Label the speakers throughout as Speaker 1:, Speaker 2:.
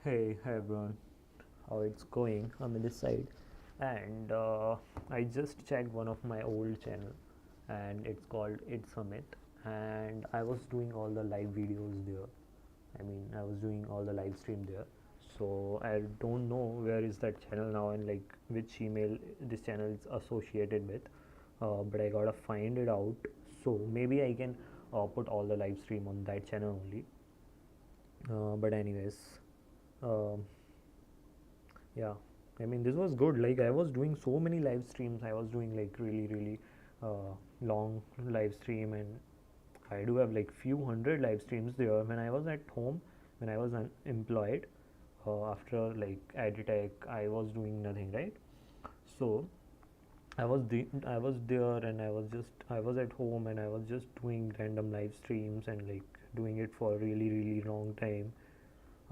Speaker 1: Hey everyone, how it's going? I'm in this side, and I just checked one of my old channel, and it's called It Summit, and I was doing all the live videos there. I was doing all the live stream there. So I don't know where is that channel now and like which email this channel is associated with, but I gotta find it out. So maybe I can put all the live stream on that channel only. But anyways. Um, yeah, this was good. Like I was doing so many live streams. I was doing like really long live stream, and I do have like few hundred live streams there when I was at home, when I was unemployed. After like Editech, I was doing nothing, right? So I was there, and I was at home, and I was just doing random live streams and like doing it for a really long time.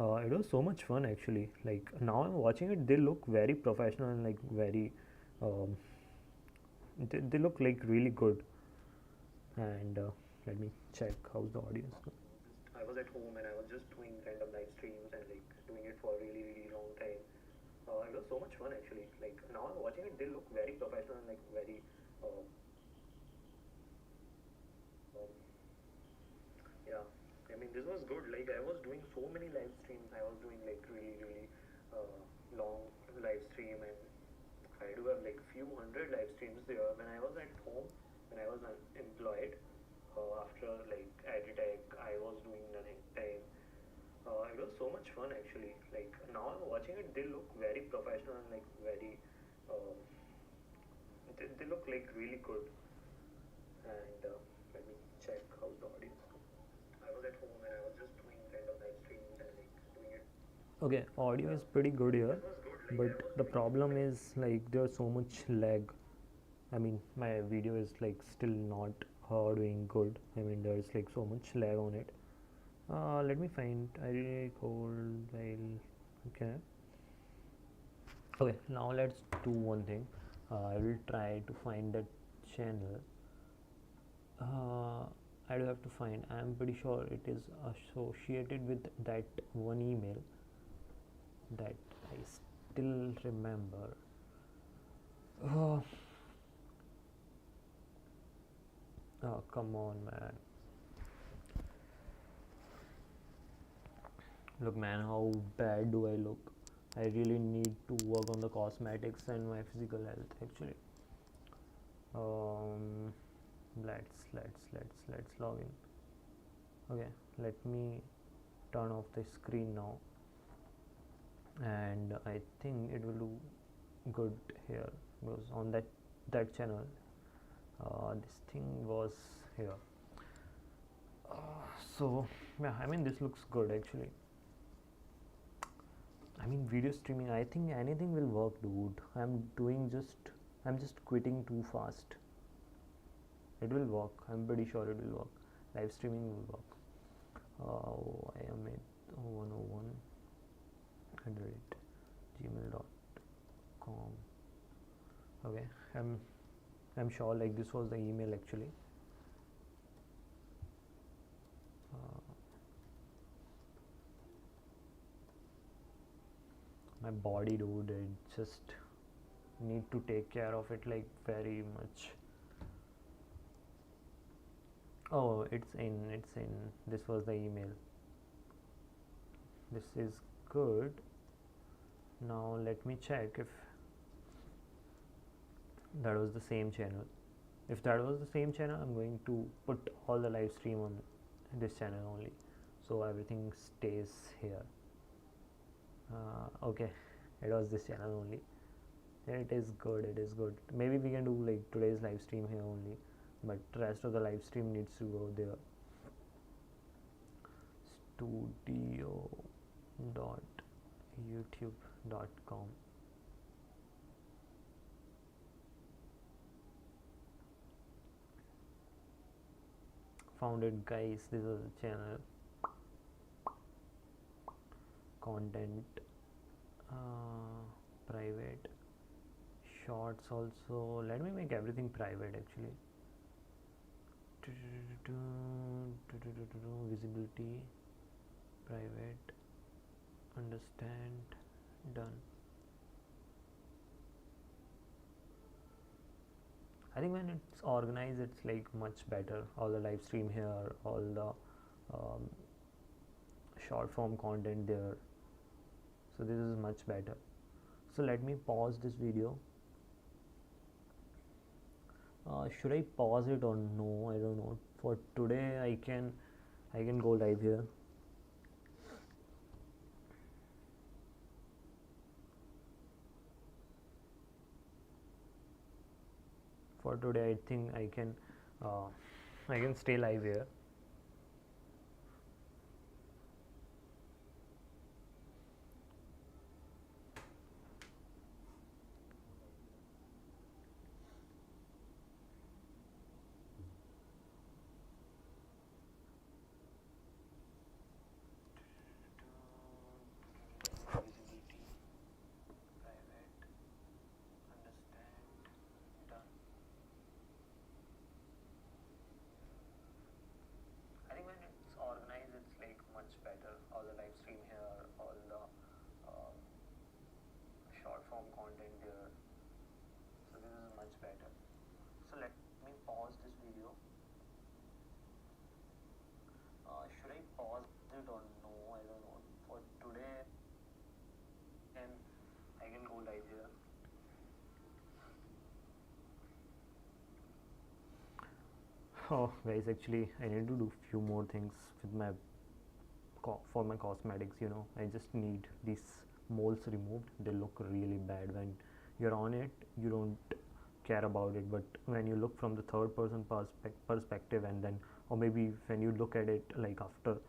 Speaker 1: It was so much fun actually. Like now I'm watching it, they look very professional and like very, um, they look like really good. And let me check how's the audience. I was at home and I was just doing random live streams and like doing it for a really long time. It was so much fun actually. Like now I'm watching it, they look very professional and like very, um, um, yeah. This was good. Like I was doing so many live streams. I was doing like really long live stream, and I do have like few hundred live streams there when I was at home, when I was unemployed. After like Editech, I was doing nothing time. It was so much fun actually. Like now I'm watching it, they look very professional and like very, um, they look like really good. And let me check how's the audience. I was at home and I was just doing random live streams and like doing it. Okay, audio is pretty good here, but the problem is like there's so much lag. My video is like still not doing good. There's like so much lag on it. Let me find. I record while. Okay. Okay. Now let's do one thing. I will try to find that channel. uh, I do have to find. I'm pretty sure it is associated with that one email that I still remember. Oh, oh come on, man. Look, man, how bad do I look? I really need to work on the cosmetics and my physical health, actually. Um, let's log in. Okay, let me turn off the screen now, and I think it will do good here because on that channel, this thing was here. So yeah, this looks good actually. Video streaming, I think anything will work, dude. I'm just quitting too fast. It will work. I'm pretty sure it will work. Live streaming will work. I am at 101 gmail.com. Okay, I'm sure like this was the email actually. My body, dude, I just need to take care of it like very much. Oh, it's in. This was the email. This is good. Now let me check if that was the same channel. If that was the same channel, I'm going to put all the live stream on this channel only, so everything stays here. Okay, it was this channel only. It is good, it is good. Maybe we can do like today's live stream here only, but rest of the live stream needs to go there. studio.youtube.com. Found it, guys. This is the channel. Content, private, shorts also. Let me make everything private actually. Visibility, private, understand, done. I think when it's organized, it's like much better. All the live stream here, all the um, short form content there. So this is much better. So let me pause this video. Should I pause it or no? I don't know. For today, I can go live here. For today, I think I can stay live here. I think when it's organized, it's like much better. All the live stream here, all the um, short form content there. So this is much better. So let me pause this video. Should I pause it or no? I don't know. For today, and I can go live here. Oh, guys, actually, I need to do few more things with my for my cosmetics. I just need these moles removed. They look really bad when you're on it. You don't care about it, but when you look from the third person perspective, and then, or maybe when you look at it like after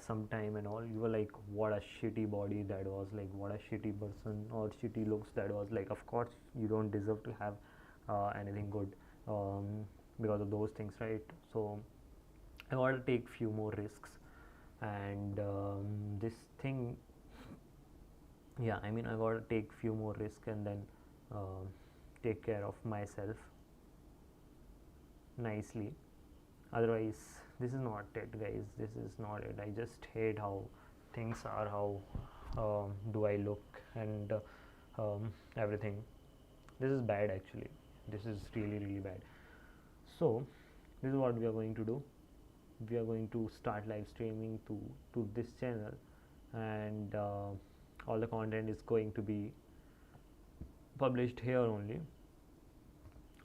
Speaker 1: some time and all, you were like, what a shitty body that was, like what a shitty person or shitty looks that was. Like, of course you don't deserve to have anything good because of those things, right? So I want to take few more risks, and this thing, yeah, I mean, I got to take few more risks, and then uh, take care of myself nicely. Otherwise, this is not it, guys. This is not it. I just hate how things are, how do I look, and everything. This is bad, actually. This is really, really bad. So this is what we are going to do. We are going to start live streaming to this channel, and all the content is going to be published here only,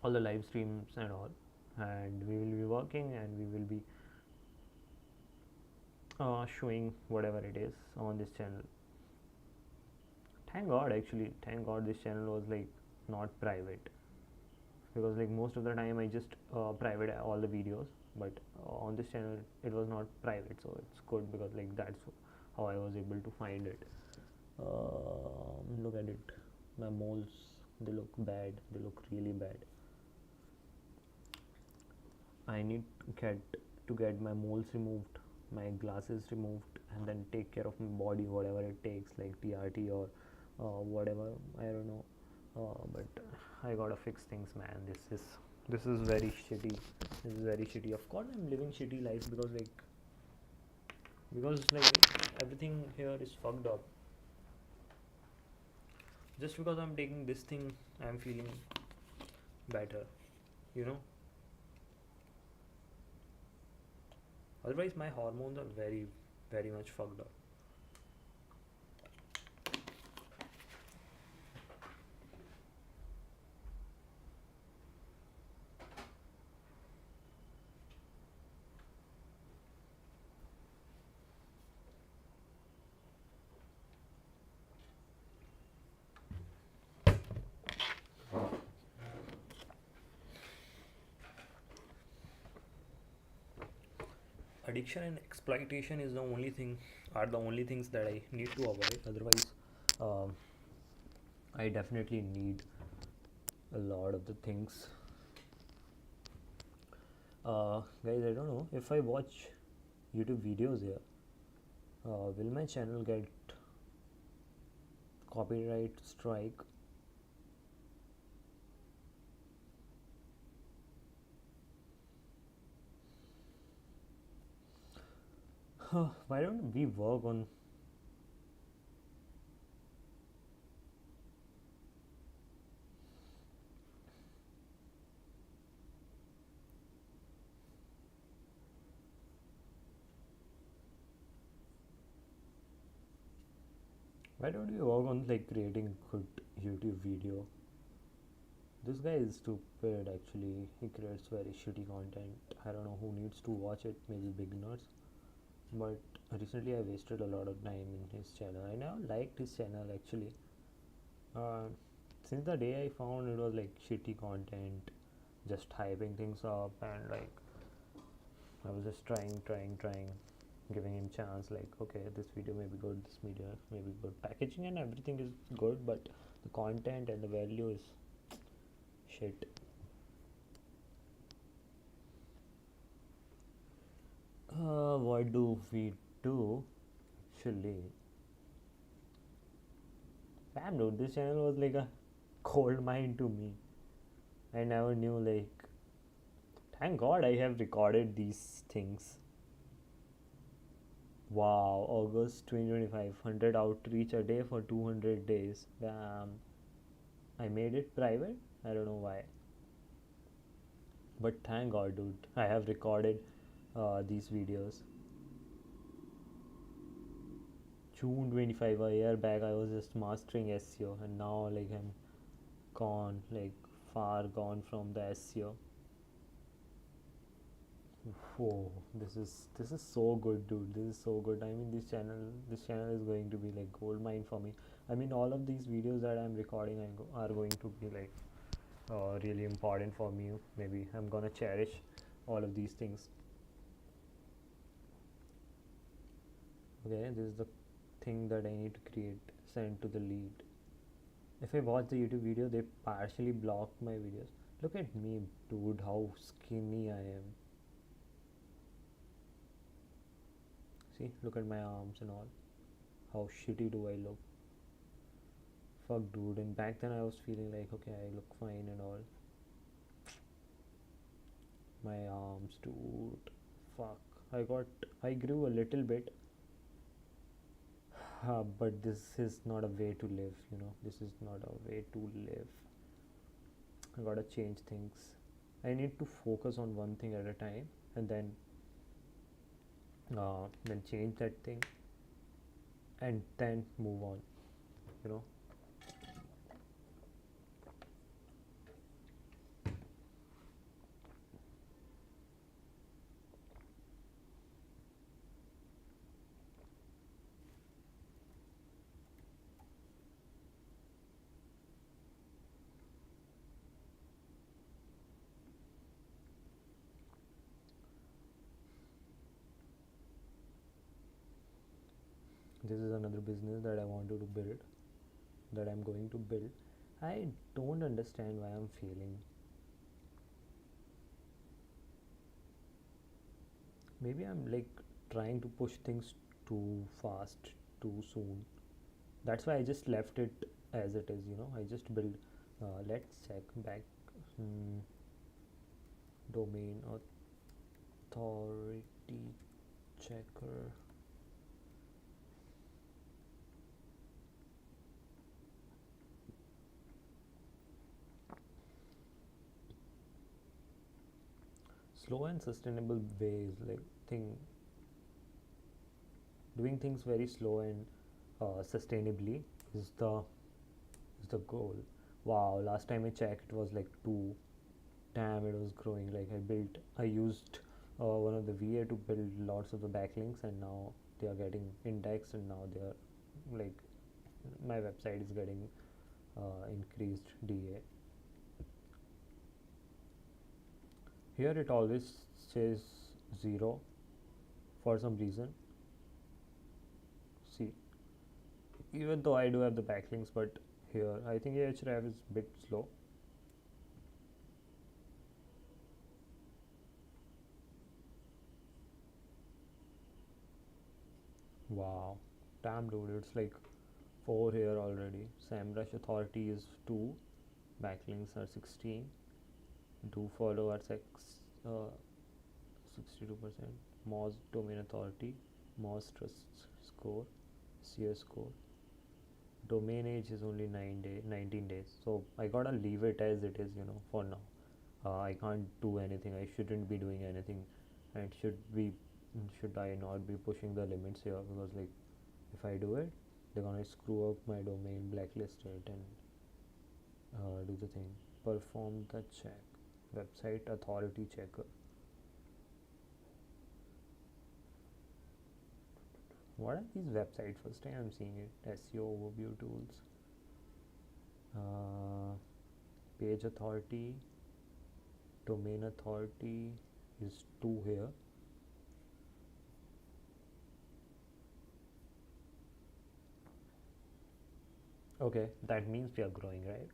Speaker 1: all the live streams and all, and we will be working, and we will be showing whatever it is on this channel. Thank god, actually, thank god this channel was like not private, because like most of the time I just private all the videos, but on this channel it was not private, so it's good, because like that's how I was able to find it. Look at it, my moles, they look bad, they look really bad. I need to get my moles removed, my glasses removed, and then take care of my body, whatever it takes, like TRT or whatever, I don't know. But I gotta fix things, man. This is very shitty. This is very shitty. Of course, I'm living shitty life, because everything here is fucked up. Just because I'm taking this thing, I'm feeling better, you know. Otherwise, my hormones are very, very much fucked up. Addiction and exploitation are the only things that I need to avoid. Otherwise, um, I definitely need a lot of the things. Guys, I don't know if I watch YouTube videos here, will my channel get copyright strike? Why don't we work on Why don't you work on like creating good YouTube video? This guy is stupid actually. He creates very shitty content. I don't know who needs to watch it, maybe beginners. But recently I wasted a lot of time in his channel. I never liked his channel actually. Uh, since the day I found it was like shitty content, just hyping things up, and like I was just trying, giving him chance. Like, okay, this video may be good, this video may be good. Packaging and everything is good, but the content and the value is shit. What do we do? Actually, damn dude, this channel was like a cold mine to me. I never knew like. Thank God I have recorded these things. Wow, August 2025, 100 outreach a day for 200 days. Damn. I made it private. I don't know why. But thank God, dude. I have recorded these videos. June 25, a year back, I was just mastering SEO, and now like I'm gone, like far gone from the SEO. Whoa, this is so good, dude. This is so good. I mean, this channel is going to be like gold mine for me. I mean, all of these videos that I'm recording are going to be like really important for me. Maybe I'm gonna cherish all of these things. Okay, this is the thing that I need to create. Send to the lead. If I watch the YouTube video, they partially block my videos. Look at me, dude. How skinny I am. See, look at my arms and all. How shitty do I look? Fuck, dude. And back then I was feeling like, okay, I look fine and all. My arms, dude. Fuck. I grew a little bit. But this is not a way to live, This is not a way to live. I gotta change things. I need to focus on one thing at a time, and then change that thing, and then move on, you know. This is another business that I wanted to build, that I'm going to build. I don't understand why I'm failing. Maybe I'm like trying to push things too fast, too soon. That's why I just left it as it is, I just build. Let's check back. hmm, Domain authority checker. Slow and sustainable ways, like doing things very slow and sustainably is the goal. Wow, last time I checked it was like 2. Damn, it was growing. Like I used one of the VA to build lots of the backlinks, and now they are getting indexed, and now they are like my website is getting increased DA. Here it always says 0 for some reason. See, even though I do have the backlinks, but here I think Ahref is a bit slow. Wow, damn dude, it's like 4 here already. SEMrush authority is 2, backlinks are 16, do follow are 62%. Moz domain authority, Moz trust score, CS score. Domain age is only 19 days, so I gotta leave it as it is, for now. I can't do anything. I shouldn't be doing anything, and should I not be pushing the limits here? Because like if I do it, they're gonna screw up my domain, blacklist it, and do the thing. Perform the check. Website authority checker. What are these websites? First time I'm seeing it. SEO overview tools. Page authority, domain authority is 2 here. Okay, that means we are growing, right?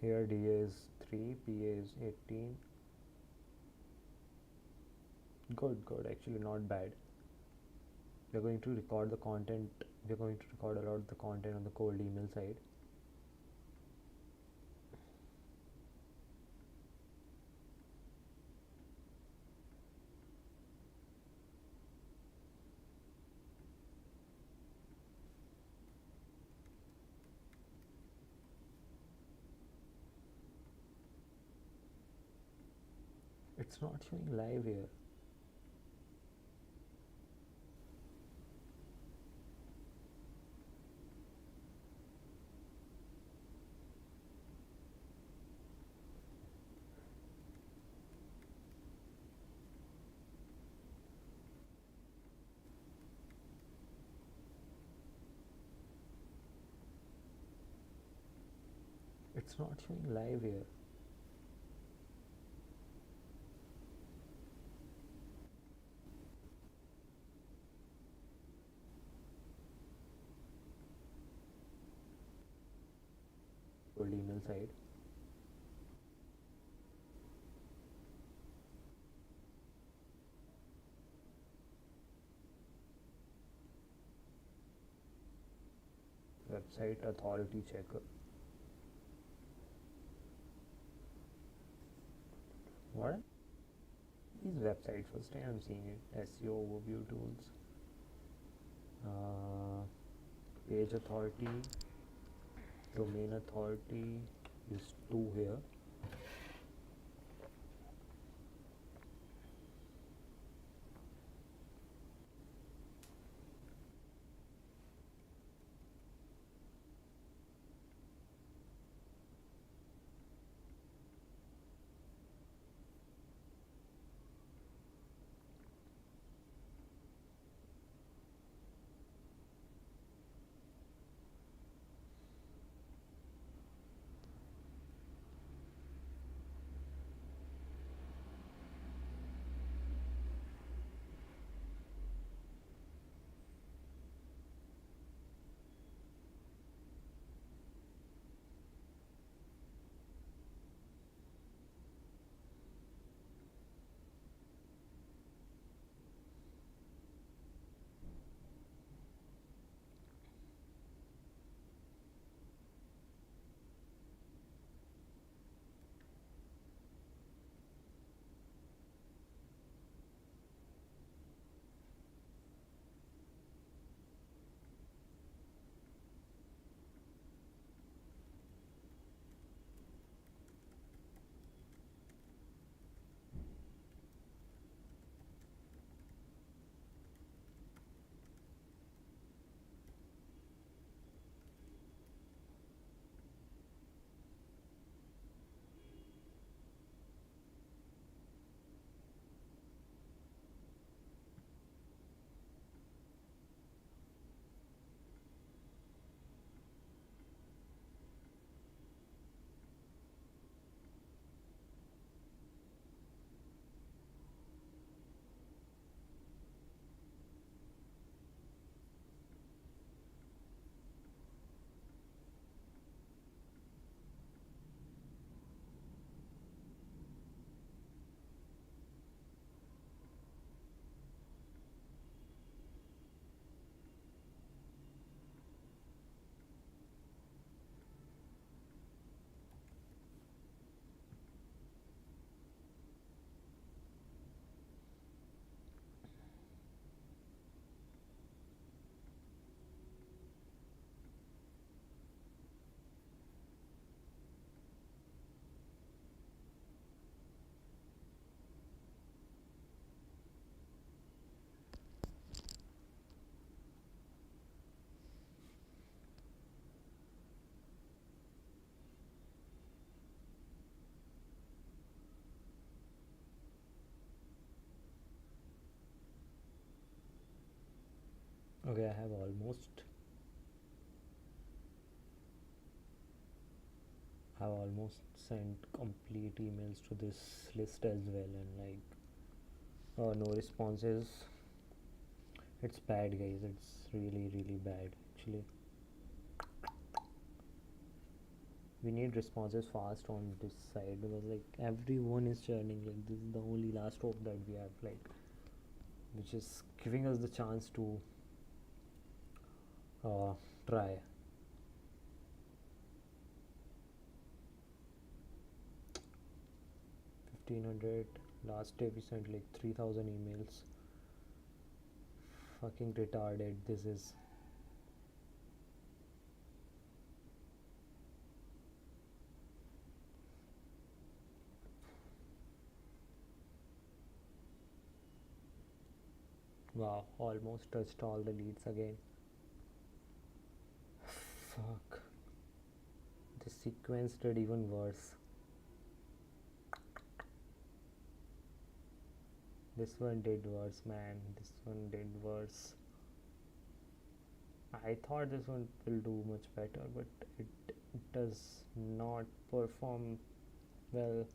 Speaker 1: Here DA is 3, PA is 18. Good, actually not bad. We're going to record the content, we're going to record a lot of the content on the cold email side. It's not showing live here. It's not showing live here. Cold email side. Website authority checker. What are these websites? First time I'm seeing it. SEO overview tools. Page authority, domain authority is 2 here. Okay, I have almost sent complete emails to this list as well, and like no responses. It's bad, guys. It's really bad actually. We need responses fast on this side, because like everyone is churning. Like this is the only last hope that we have, like, which is giving us the chance to try. 1500. Last day we sent like 3000 emails. Fucking retarded this is. Wow, almost touched all the leads again. Fuck. The sequence did even worse. This one did worse, man. This one did worse. I thought this one will do much better, but it does not perform well.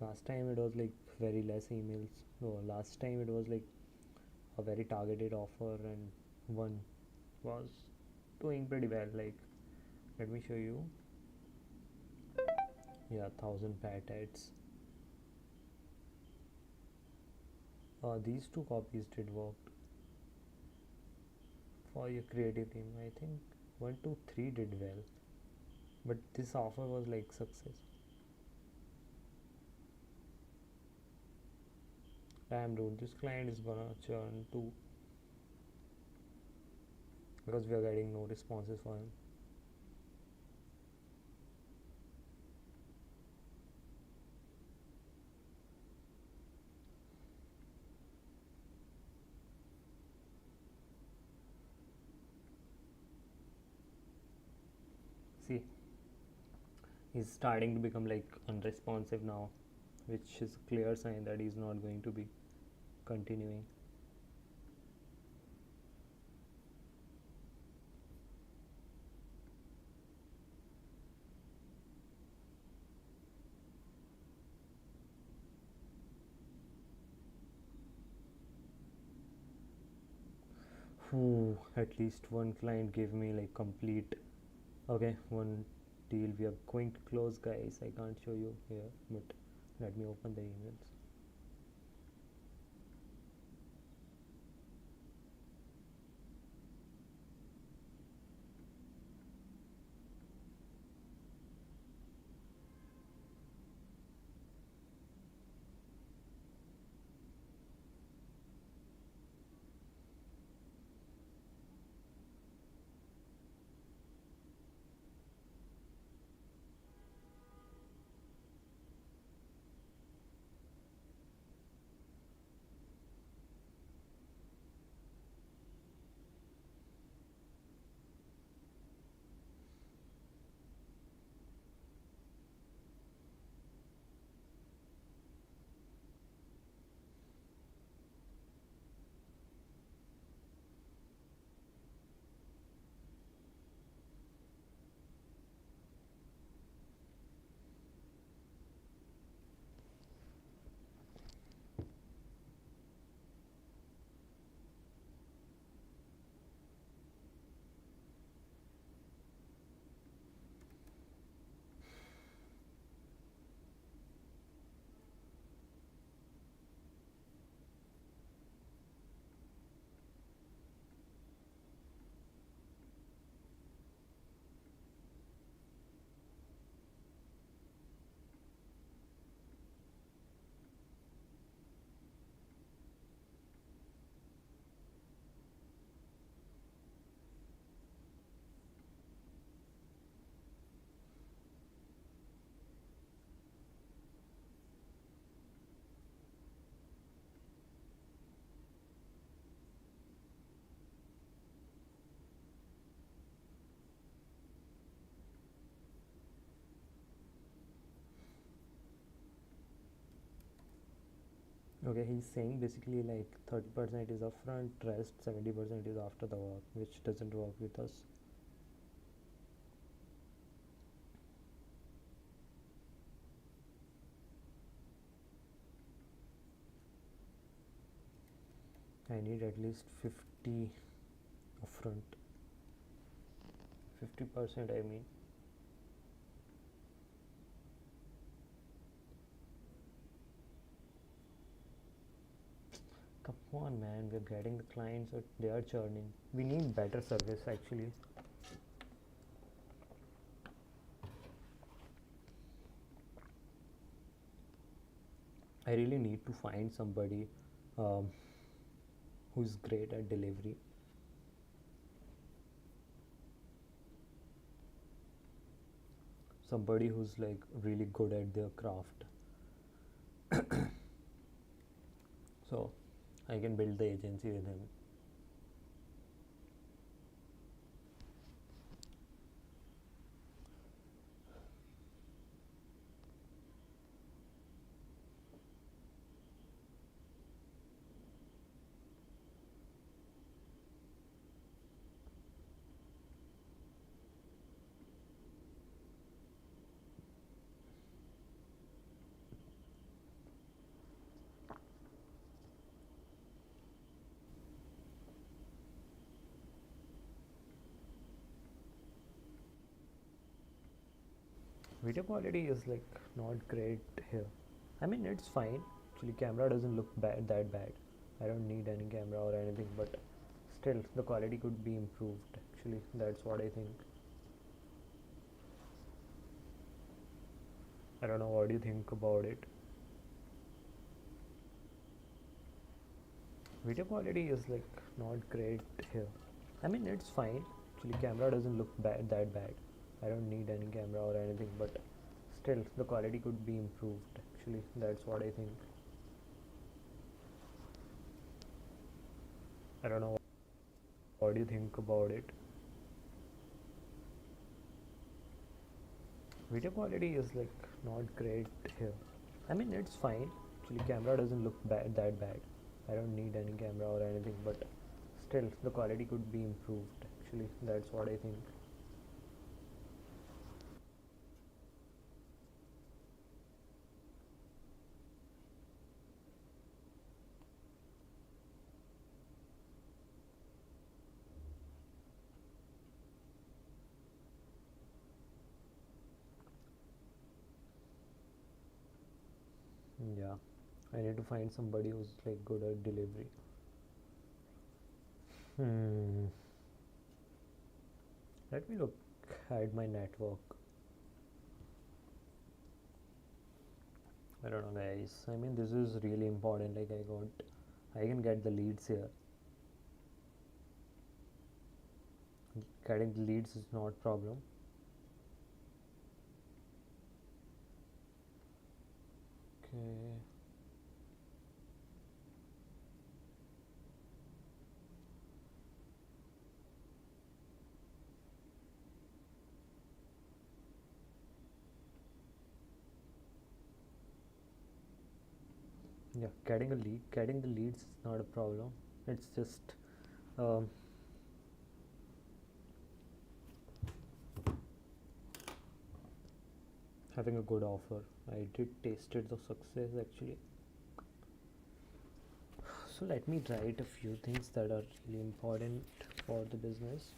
Speaker 1: Last time it was like very less emails. No, last time it was like a very targeted offer, and one was doing pretty well. Like, let me show you. Yeah, 1000 pat ads. These two copies did work for your creative team. I think 1, 2, 3 did well, but this offer was like success. Damn, dude, this client is gonna churn too, because we are getting no responses for him. See, he's starting to become like unresponsive now, which is a clear sign that he's not going to be continuing. Whew, at least one client gave me like complete. Okay, one deal we are going to close, guys. I can't show you here, but let me open the emails. Okay, he's saying basically like 30% is upfront, rest 70% is after the work, which doesn't work with us. I need at least 50 upfront. 50%, I mean. Come on, man, we're getting the clients, but they are churning. We need better service actually. I really need to find somebody um, who's great at delivery. Somebody who's like really good at their craft. So I can build the agency with him. Video quality is like not great here. I mean, it's fine. Actually, camera doesn't look that bad. I don't need any camera or anything, but still, the quality could be improved. Actually, that's what I think. I don't know what you think about it. Video quality is like not great here. I mean, it's fine. Actually, camera doesn't look that bad. I don't need any camera or anything, but still, the quality could be improved. Actually, that's what I think. I don't know what you think about it. Video quality is like not great here. I mean, it's fine. Actually, camera doesn't look that bad. I don't need any camera or anything, but still, the quality could be improved. Actually, that's what I think. Yeah, I need to find somebody who's like good at delivery. Hmm. Let me look at my network. I don't know, guys. I mean, this is really important. Like, I can get the leads here. Getting the leads is not problem. Okay. Yeah, getting the leads is not a problem. It's just um, having a good offer. I did tasted the success actually. So let me write a few things that are really important for the business.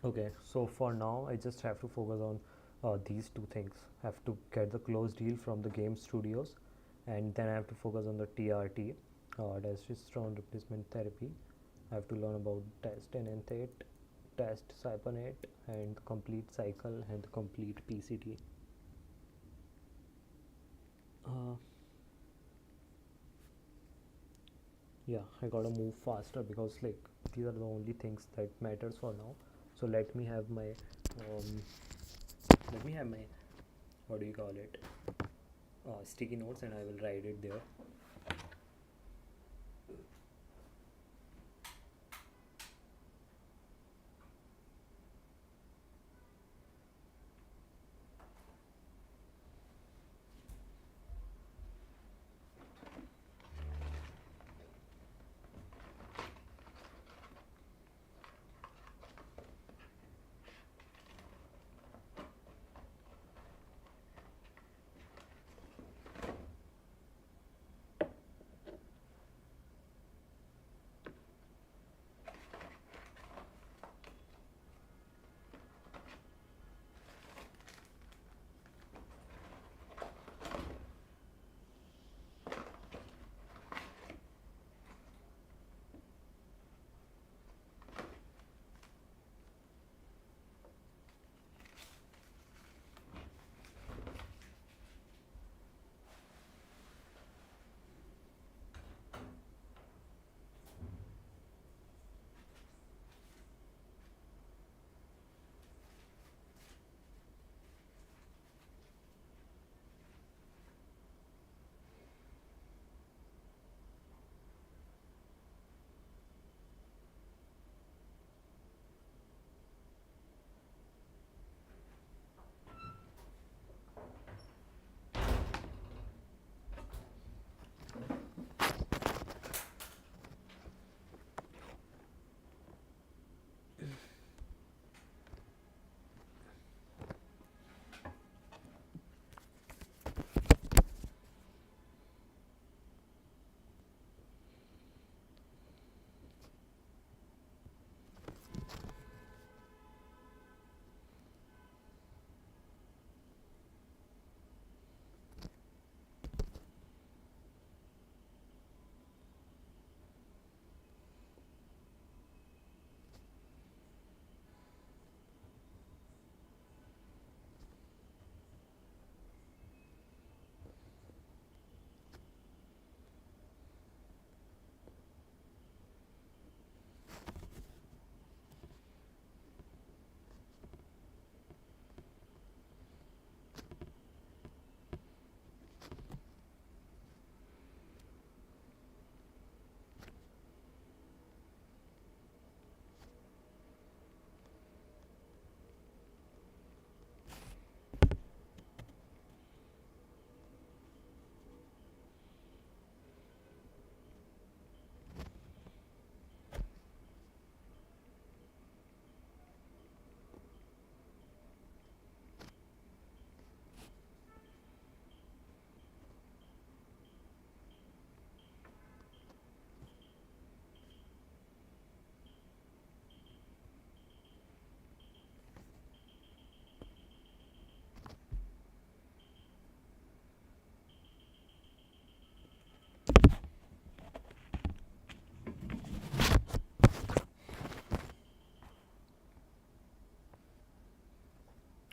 Speaker 1: Okay, so for now I just have to focus on these two things. I have to get the close deal from the game studios, and then I have to focus on the TRT, testosterone replacement therapy. I have to learn about test enanthate, test cyponate, and the complete cycle and the complete PCT. Uh, yeah, I gotta move faster because like these are the only things that matters for now. So um, let me have my, what do you call it, sticky notes, and I will write it there.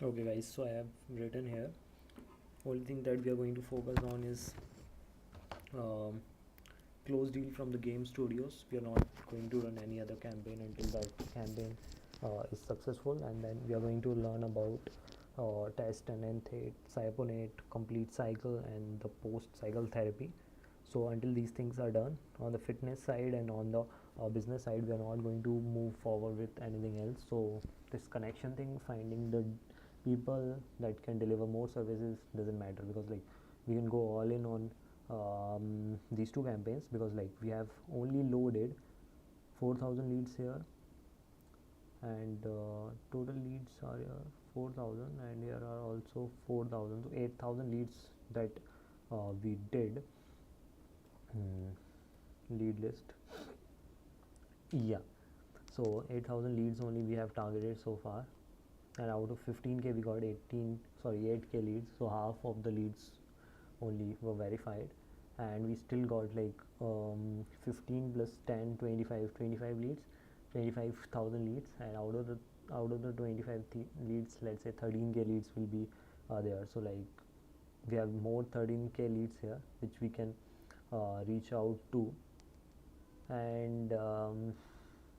Speaker 1: Okay guys, so I have written here. Only thing that we are going to focus on is um, close deal from the game studios. We are not going to run any other campaign until that campaign is successful, and then we are going to learn about test enanthate, cyponate, complete cycle, and the post cycle therapy. So until these things are done on the fitness side and on the business side, we are not going to move forward with anything else. So this connection thing, finding the people that can deliver more services doesn't matter, because like we can go all in on these two campaigns, because like we have only loaded 4,000 leads here, and total leads are here 4,000, and here are also 4,000, so 8,000 leads that we did. Lead list, yeah. So 8,000 leads only we have targeted so far, and out of 15k we got 8k leads, so half of the leads only were verified, and we still got like 15 plus 10 25 leads, 25,000 leads, and out of the 25 leads, let's say 13k leads will be there. So like we have more 13k leads here which we can reach out to, and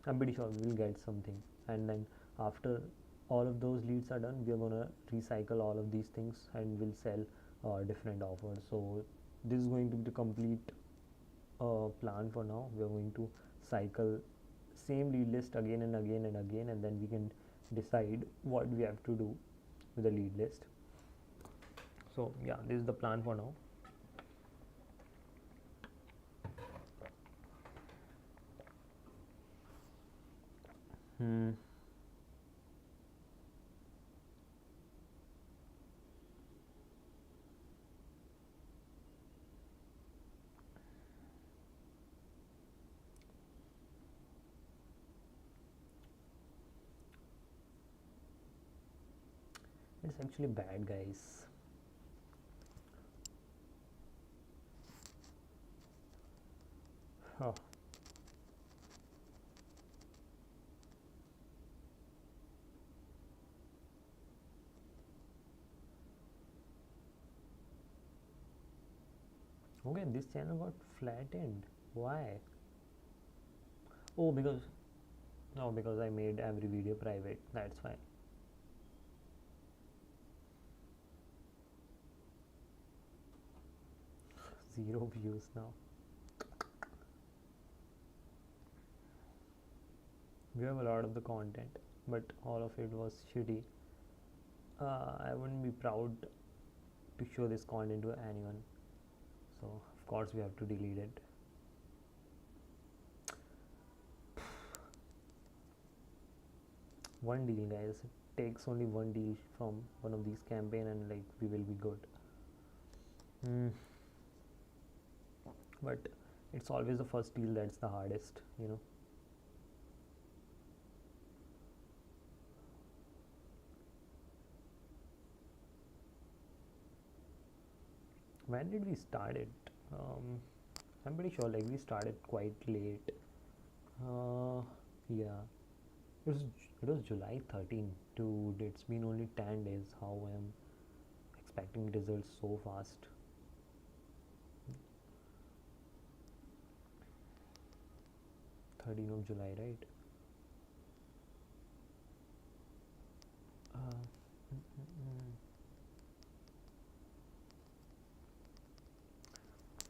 Speaker 1: I'm pretty sure we will get something. And then after all of those leads are done, we are gonna recycle all of these things and we'll sell different offers. So this is going to be the complete plan for now. We are going to cycle same lead list again and again and again, and then we can decide what we have to do with the lead list. So yeah, this is the plan for now. It's actually bad, guys. Oh. Okay, this channel got flattened. Why? Oh, because I made every video private. That's why. Zero views now. We have a lot of the content, but all of it was shitty. I wouldn't be proud to show this content to anyone, so of course we have to delete it. One deal, guys. It takes only one deal from one of these campaign and like we will be good. But it's always the first deal that's the hardest, you know. When did we start it? I'm pretty sure like we started quite late. Yeah, it was July 13th, dude. It's been only 10 days. How I'm expecting results so fast. 13th of July, right?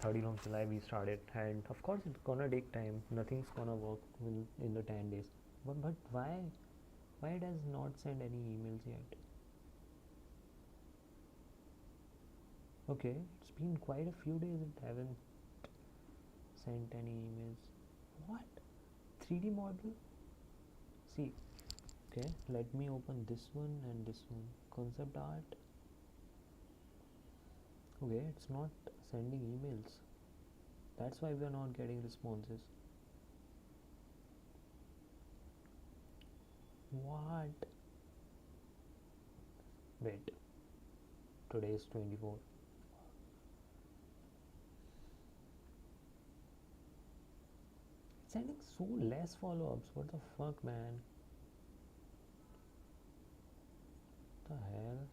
Speaker 1: 13th of July we started, and of course it's gonna take time. Nothing's gonna work in the 10 days. But why it has not sent any emails yet? Okay, it's been quite a few days it haven't sent any emails. What? 3D model? See, okay, let me open this one and this one. Concept art. Okay, it's not sending emails. That's why we are not getting responses. What? Wait, today is 24. It's sending so less follow-ups. What the fuck, man? What the hell?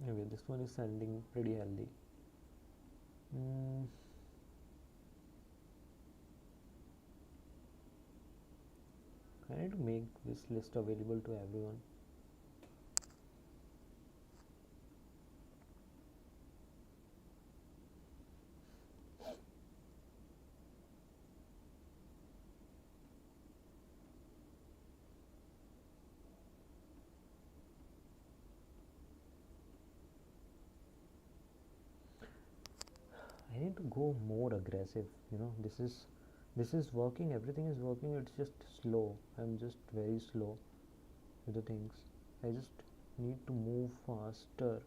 Speaker 1: Anyway, this one is sending pretty healthy. I need to make this list available to everyone. I need to go more aggressive, you know. This is working, everything is working, it's just slow. I'm just very slow with the things. I just need to move faster.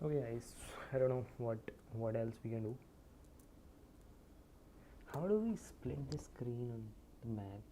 Speaker 1: Okay guys, I don't know what else we can do. How do we split the screen on the Mac?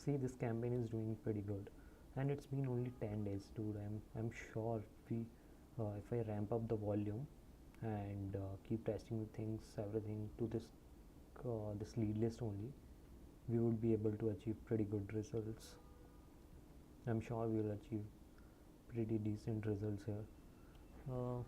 Speaker 1: See, this campaign is doing pretty good, and it's been only 10 days, dude. I'm sure if I ramp up the volume and keep testing the things, everything to this lead list only, we would be able to achieve pretty good results. I'm sure we'll achieve pretty decent results here. uh,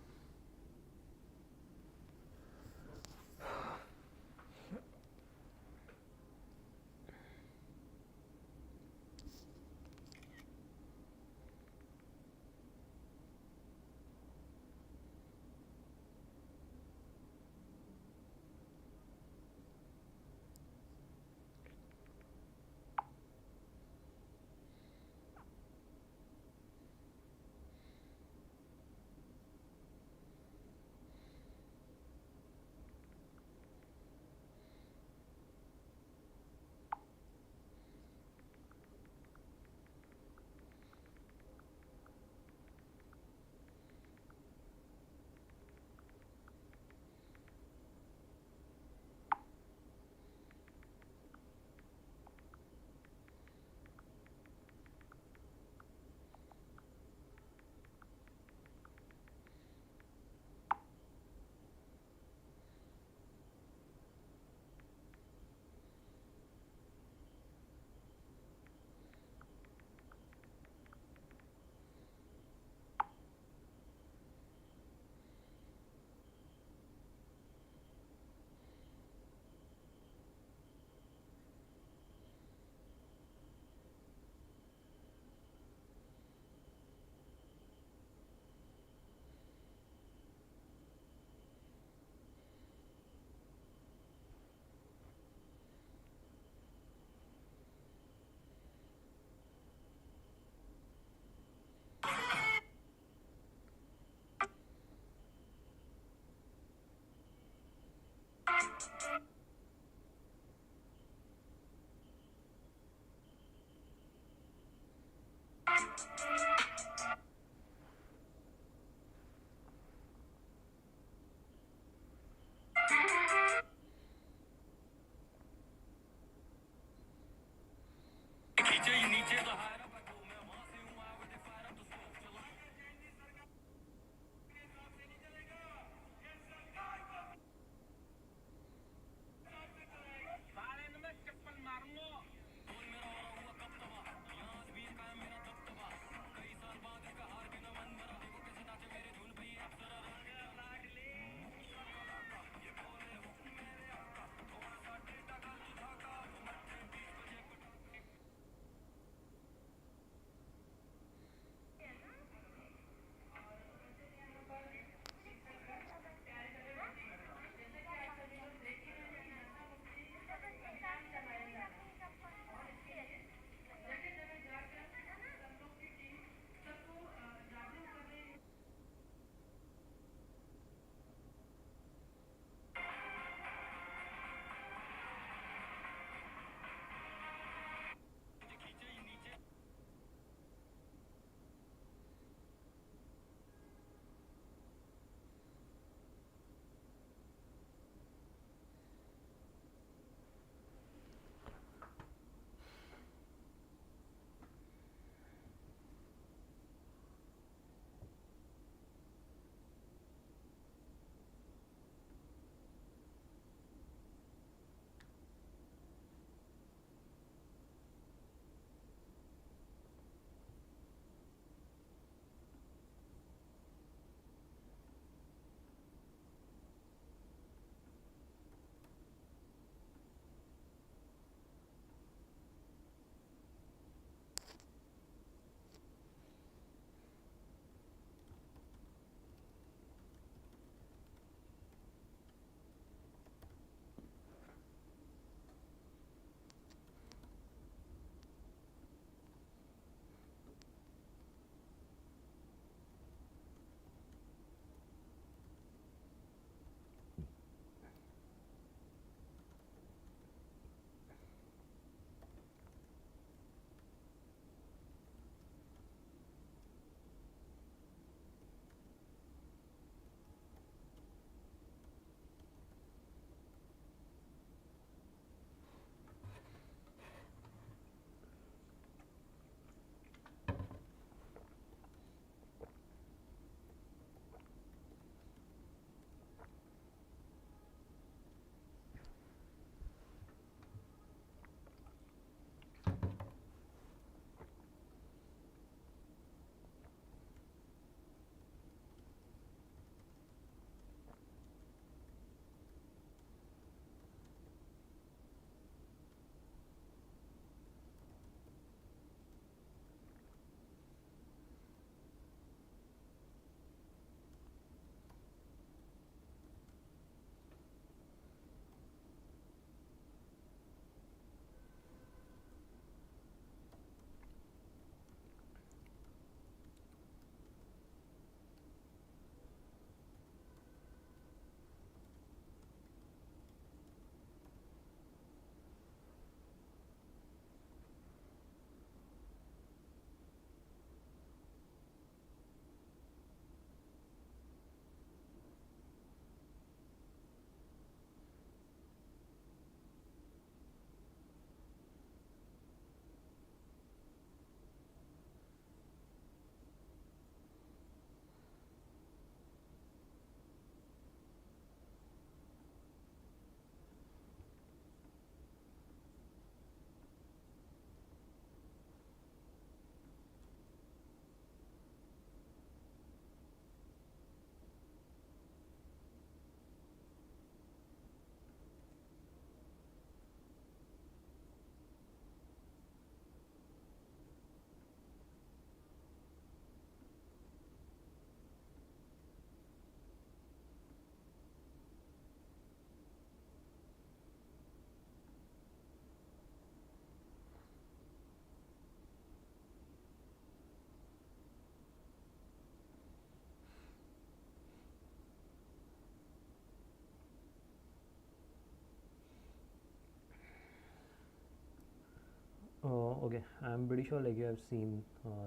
Speaker 1: Okay, I'm pretty sure like you have seen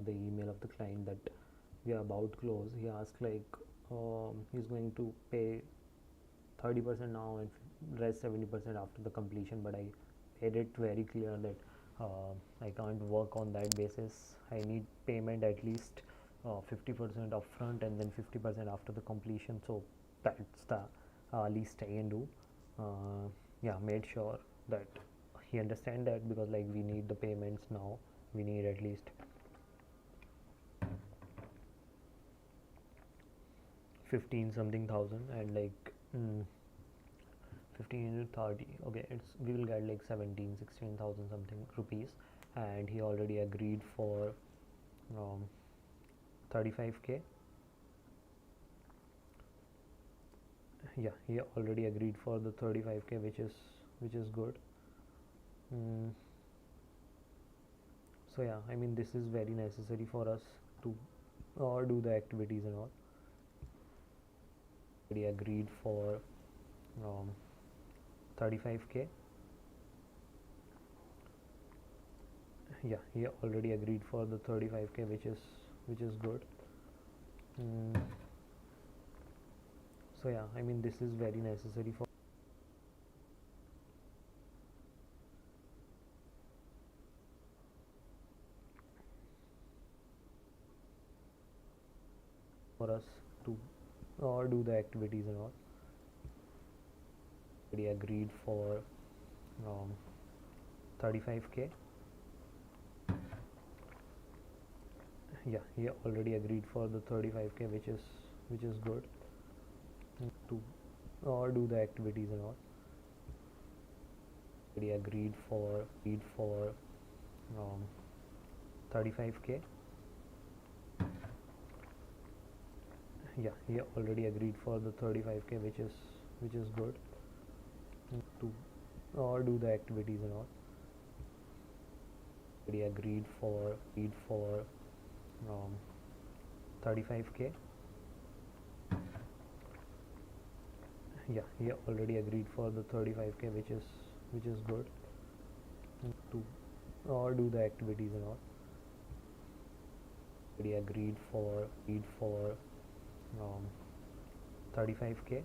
Speaker 1: the email of the client that we are about to close. He asked like he's going to pay 30% now and rest 70% after the completion, but I made it very clear that I can't work on that basis. I need payment at least 50% upfront and then 50% after the completion. So that's the least I can do. Yeah, made sure that he understand that, because like we need the payments now. We need at least 15 something thousand, and like 15 into 30, okay, it's we will get like 16,000 something rupees. And he already agreed for 35k. Yeah, he already agreed for the 35k, which is good. So yeah, I mean this is very necessary for us to do the activities and all. Already agreed for 35k. Yeah, he already agreed for the 35k, which is good. So yeah, I mean this is very necessary for us to do the activities and all. Already agreed for 35k. Yeah, he already agreed for the 35k, which is good. To do the activities and all. Already agreed for 35k. Yeah, he already agreed for the 35k, which is good. To do the activities and all. Already agreed for 35k. Yeah, he already agreed for the 35k, which is good. To do the activities and all. Already agreed for 35k.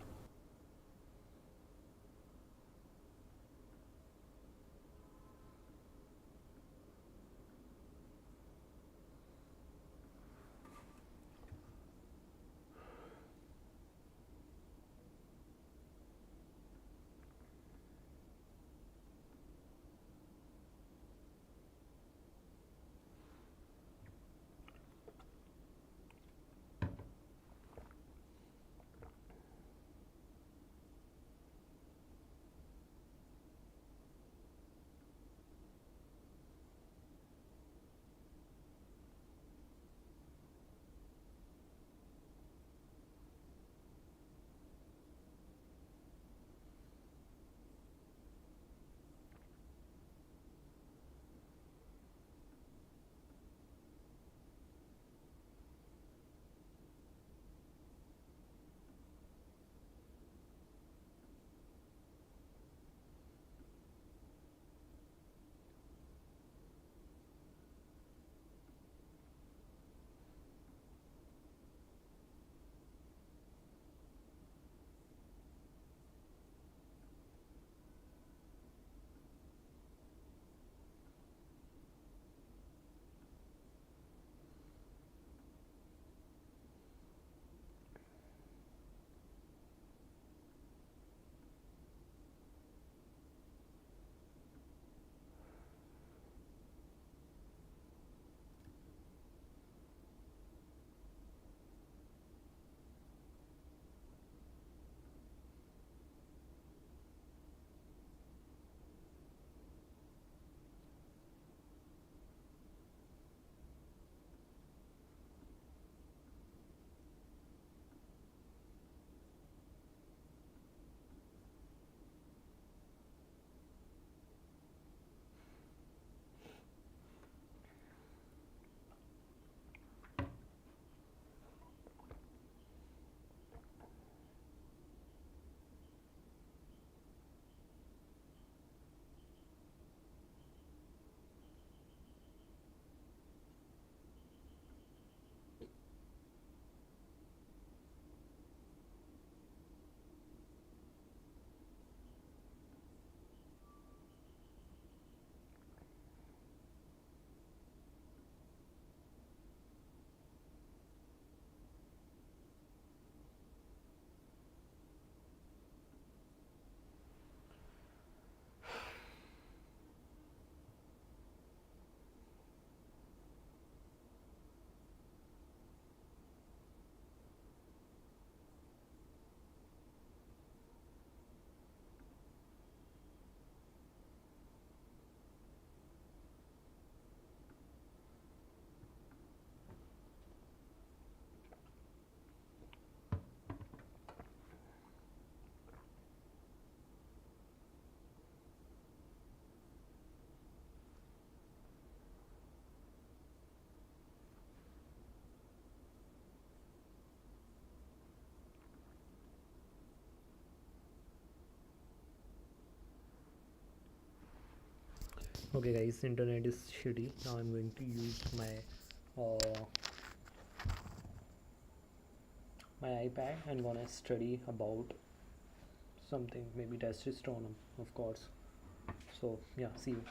Speaker 1: Okay guys, internet is shitty. Now I'm going to use uh, my iPad and gonna study about something, maybe testosterone, of course. So yeah, see you.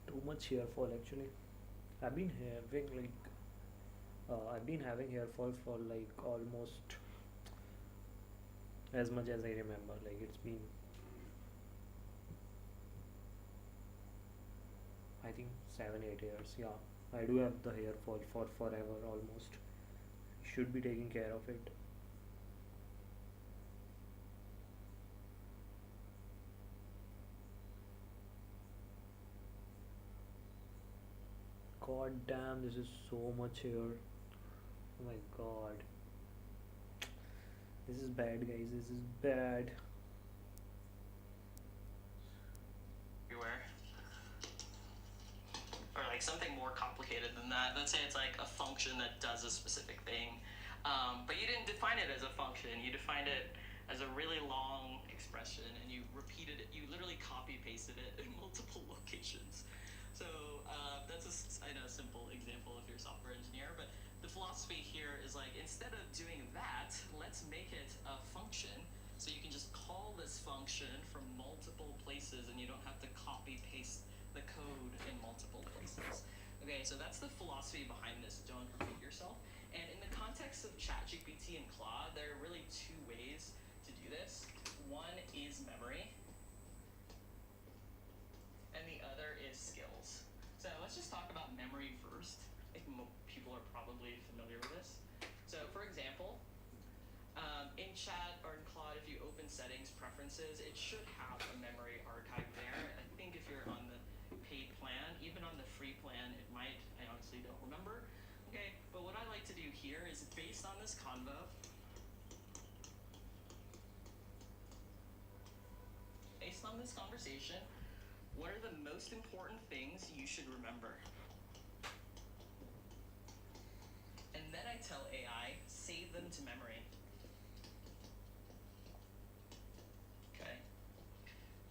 Speaker 1: Too much hair fall actually. I've been having like I've been having hair fall for like almost as much as I remember. Like it's been, I think, 7 8 years. Yeah, I do have the hair fall for forever almost. Should be taking care of it. God damn, this is so much hair. Oh my god. This is bad, guys. This is bad.
Speaker 2: Everywhere. Or like something more complicated than that. Let's say it's like a function that does a specific thing, but you didn't define it as a function. You defined it as a really long expression, and you repeated it. You literally copy pasted it in multiple locations. So that's I know, a simple example if you're a software engineer, but the philosophy here is like, instead of doing that, let's make it a function. So you can just call this function from multiple places, and you don't have to copy paste the code in multiple places. Okay, so that's the philosophy behind this. Don't repeat yourself. And in the context of ChatGPT and Claude, there are really two ways to do this. One is memory, and the other is skills. So let's just talk about memory first. I think people are probably familiar with this. So for example, in Chat or in Claude, if you open settings preferences, it should have a memory archive there. I think if you're on the paid plan, even on the free plan, it might. I honestly don't remember. Okay, but what I like to do here is based on this convo, based on this conversation, what are the most important things you should remember? And then I tell AI, save them to memory. Okay.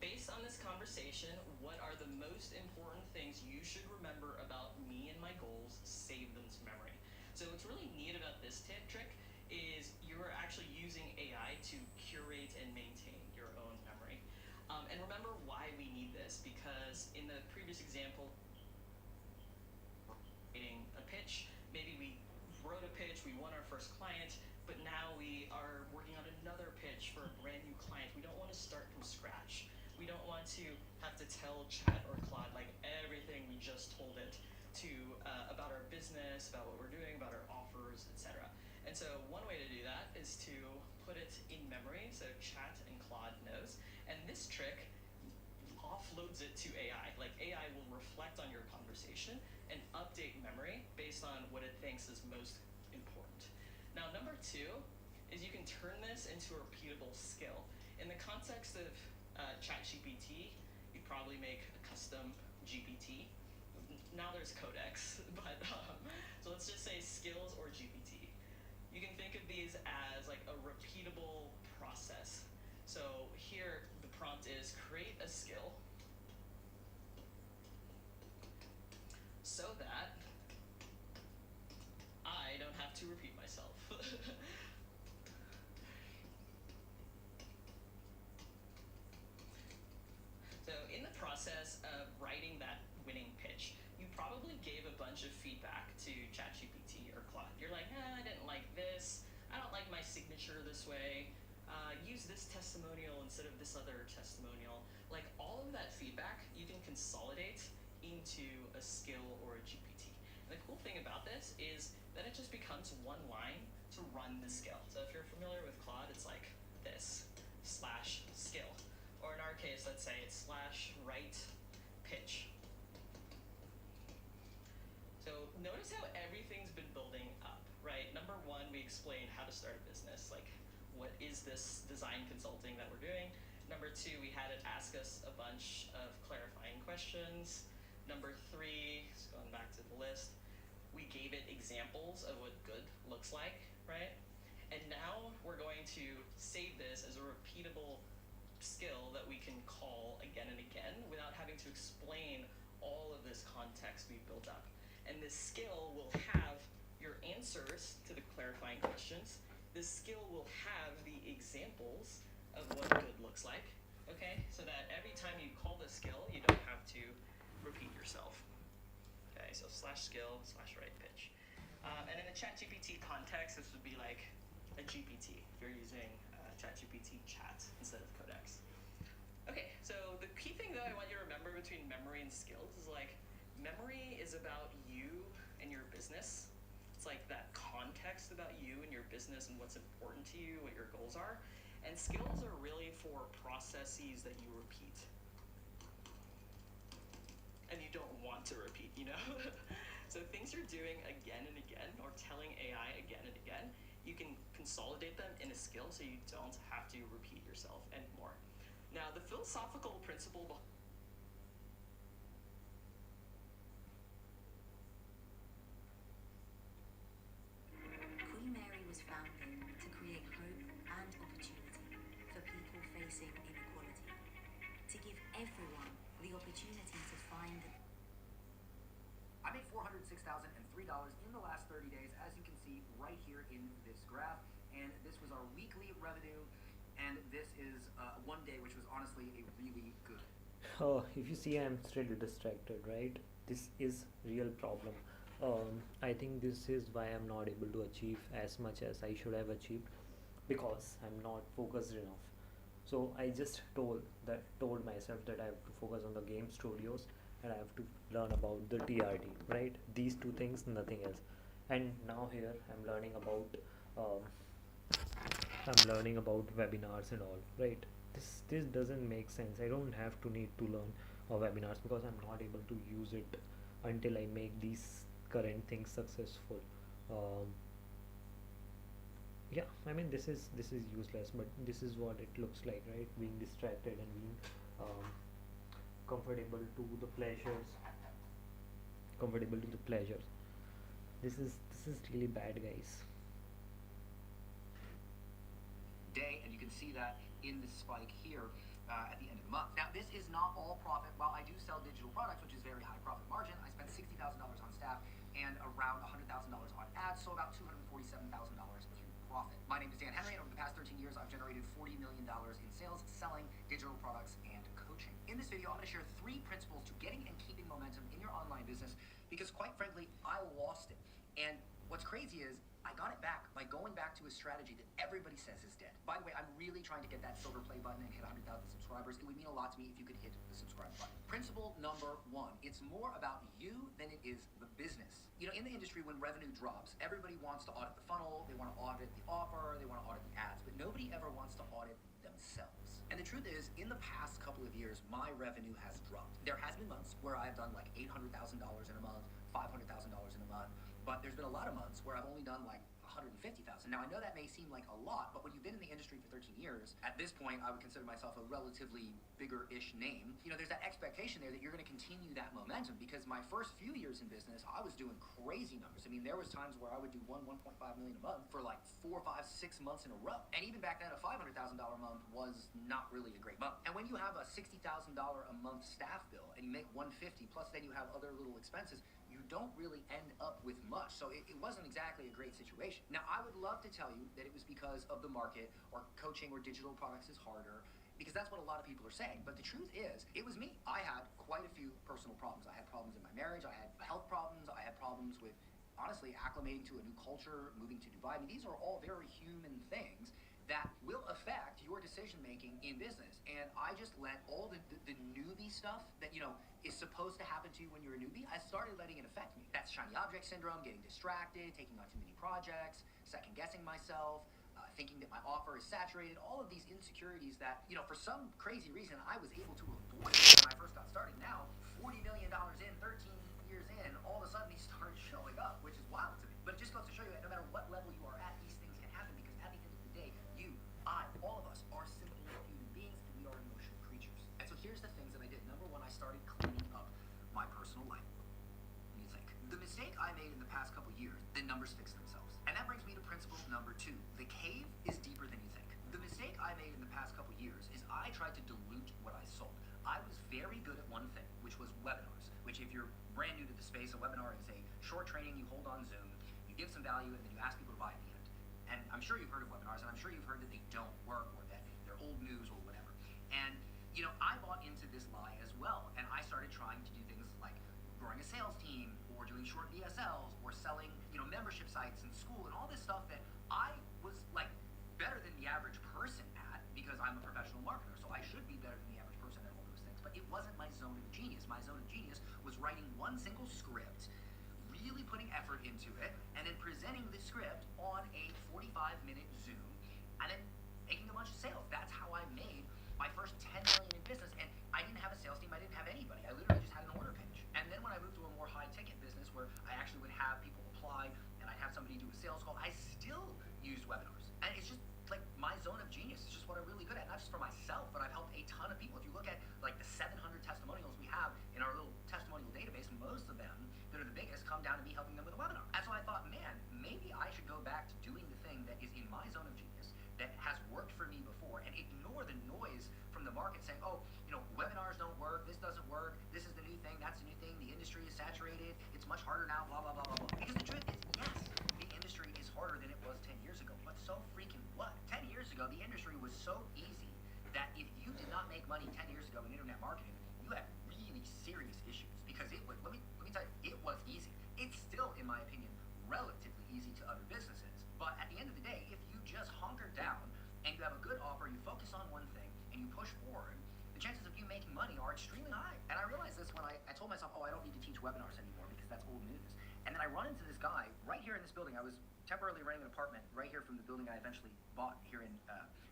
Speaker 2: Based on this conversation, what are the most important things you should remember about me and my goals? Save them to memory. So what's really neat about this trick is you're actually using AI to curate and maintain your own memory. And remember why we need this, because in the previous example, creating a pitch, maybe we wrote a pitch, we won our first client, but now we are working on another pitch for a brand new client. We don't want to start from scratch. We don't want to have to tell Chat or Claude like everything we just told it to about our business, about what we're doing, about our offers, etc. And so one way to do that is to put it in memory so Chat and Claude knows. And this trick offloads it to AI. Like AI will reflect on your conversation and update memory based on what it thinks is most important. Now, number two is you can turn this into a repeatable skill. In the context of ChatGPT, you'd probably make a custom GPT. Now there's Codex, but so let's just say skills or GPT. You can think of these as like a repeatable process. So here the prompt is create a skill so that I don't have to repeat myself. So in the process of writing that winning pitch, you probably gave a bunch of feedback to ChatGPT or Claude. You're like, I didn't like this. I don't like my signature this way. Use this testimonial instead of this other testimonial. Like all of that feedback, you can consolidate into a skill or a GPT. And the cool thing about this is that it just becomes one line to run the skill. So if you're familiar with Claude, it's like this /skill. Or in our case, let's say it's /write pitch. So notice how everything's been building up, right? Number one, we explained how to start a business, like what is this design consulting that we're doing? Number two, we had it ask us a bunch of clarifying questions. Number three, just going back to the list, we gave it examples of what good looks like, right? And now we're going to save this as a repeatable skill that we can call again and again without having to explain all of this context we've built up. And this skill will have your answers to the clarifying questions. This skill will have the examples of what good looks like, okay? So that every time you call this skill, you don't have to repeat yourself. Okay, so /skill /write pitch. And in the ChatGPT context, this would be like a GPT if you're using ChatGPT chat instead of Codex. Okay, so the key thing that I want you to remember between memory and skills is like memory is about you and your business. It's like that context about you and your business and what's important to you, what your goals are. And skills are really for processes that you repeat. And you don't want to repeat, you know? So things you're doing again and again, or telling AI again and again, you can consolidate them in a skill so you don't have to repeat yourself anymore. Now, the philosophical principle behind
Speaker 3: Queen Mary was founded to create hope and opportunity for people facing inequality, to give everyone the opportunity to find.
Speaker 4: I made $406,003 in the last 30 days, as you can see right here in this graph. And this was our weekly revenue, and this is one day, which was honestly a really good.
Speaker 1: Oh, if you see, I'm still distracted, right? this is real problem. I think this is why I'm not able to achieve as much as I should have achieved, because I'm not focused enough. So I just told myself that I have to focus on the game studios and I have to learn about the TRT, right? These two things, nothing else. And now here um, I'm learning about webinars and all, right? This doesn't make sense. I don't have to need to learn webinars because I'm not able to use it until I make these current things successful. Um, yeah, I mean this is useless, but this is what it looks like, right? Being distracted and being um, comfortable to the pleasures, comfortable to the pleasures. This is really bad, guys.
Speaker 4: Day, and you can see that in the spike here at the end of the month. Now, this is not all profit. While I do sell digital products, which is very high profit margin, I spent $60,000 on staff and around $100,000 on ads, so about $247,000 in profit. My name is Dan Henry, and over the past 13 years, I've generated $40 million in sales selling digital products and coaching. In this video, I'm going to share 3 principles to getting and keeping momentum in your online business because, quite frankly, I lost it. And what's crazy is I got it back by going back to a strategy that everybody says is dead. By the way, I'm really trying to get that silver play button and hit 100,000 subscribers. It would mean a lot to me if you could hit the subscribe button. Principle number 1, it's more about you than it is the business. You know, in the industry, when revenue drops, everybody wants to audit the funnel, they want to audit the offer, they want to audit the ads, but nobody ever wants to audit themselves. And the truth is, in the past couple of years, my revenue has dropped. There has been months where I've done like $800,000 in a month, $500,000 in a month, but there's been a lot of months where I've only done like 150,000. Now, I know that may seem like a lot, but when you've been in the industry for 13 years, at this point, I would consider myself a relatively bigger-ish name. You know, there's that expectation there that you're going to continue that momentum because my first few years in business, I was doing crazy numbers. I mean, there was times where I would do 1.5 million a month for like 4, 5, 6 months in a row. And even back then, a $500,000 month was not really a great month. And when you have a $60,000 a month staff bill and you make 150, plus then you have other little expenses, you don't really end up with much. So it wasn't exactly a great situation. Now, I would love to tell you that it was because of the market or coaching or digital products is harder, because that's what a lot of people are saying. But the truth is, it was me. I had quite a few personal problems. I had problems in my marriage. I had health problems. I had problems with, honestly, acclimating to a new culture, moving to Dubai. I mean, these are all very human things that will affect your decision making in business. And I just let all the newbie stuff that, you know, is supposed to happen to you when you're a newbie, I started letting it affect me. That's shiny object syndrome, getting distracted, taking on too many projects, second guessing myself, thinking that my offer is saturated, all of these insecurities that, you know, for some crazy reason I was able to avoid when I first got started. Now, $40 million in, 13 years in, all of a sudden these started showing up, which is wild to me. But it just goes to show you that no matter what level you are at, these things can happen because at the end of the day, you, I, all of us are simply human beings and we are emotional creatures. And so here's the things that I did. Number 1, I started cleaning up my personal life. What do you think? The mistake I made in the past couple years, the numbers fix themselves. And that brings me to principle number 2. The cave is deeper than you think. The mistake I made in the past couple years is I tried to dilute what I sold. I was very good at one thing, which was webinars, which if you're brand new to the space, a webinar is a short training you hold on Zoom, you give some value, and then you ask people to buy at the end. And I'm sure you've heard of webinars, and I'm sure you've heard that they don't work or that they're old news or whatever. And, you know, I bought into this lie as well, and I started trying to do things like growing a sales team or doing short VSLs or selling, you know, membership sites in school and all this stuff that I was like better than the average person at because I'm a professional marketer, so I should be better than the average person at all those things. But it wasn't my zone of genius. My zone of genius was writing one single script, really putting effort into it, and then presenting the script on a 45-minute Zoom, and then making a bunch of sales. That's how I made my first 10 million in business, and I didn't have a sales team. I didn't have anybody. I literally just had an order page. And then when I moved to a more high-ticket business where I actually would have people apply and I'd have somebody do a sales call, I still used webinars. And it's just like my zone of genius. It's just what I'm really good at, not just for myself, but I've helped a ton of people. If you look at like the 700 testimonials we have in our little testimonial database, most of them that are the biggest come down to me helping them with a webinar. And so I thought, man, maybe I should go back to doing the thing that is in my zone of genius that has worked for me before and ignore the noise from the market saying, oh, you know, webinars don't work, this doesn't work, this is the new thing, that's the new thing, the industry is saturated, it's much harder now, blah, blah, blah, blah, blah. Because the truth is, yes, the industry is harder than it was 10 years ago, but so freaking what? 10 years ago, the industry was so easy that if you did not make money 10 years ago in internet marketing, you had really serious issues because it would, let me it was easy. It's still, in my opinion, relatively easy to other businesses. But at the end of the day, if you just hunker down and you have a good offer, you focus on one thing, and you push forward, the chances of you making money are extremely high. And I realized this when I told myself, oh, I don't need to teach webinars anymore because that's old news. And then I run into this guy right here in this building. I was temporarily renting an apartment right here from the building I eventually bought here in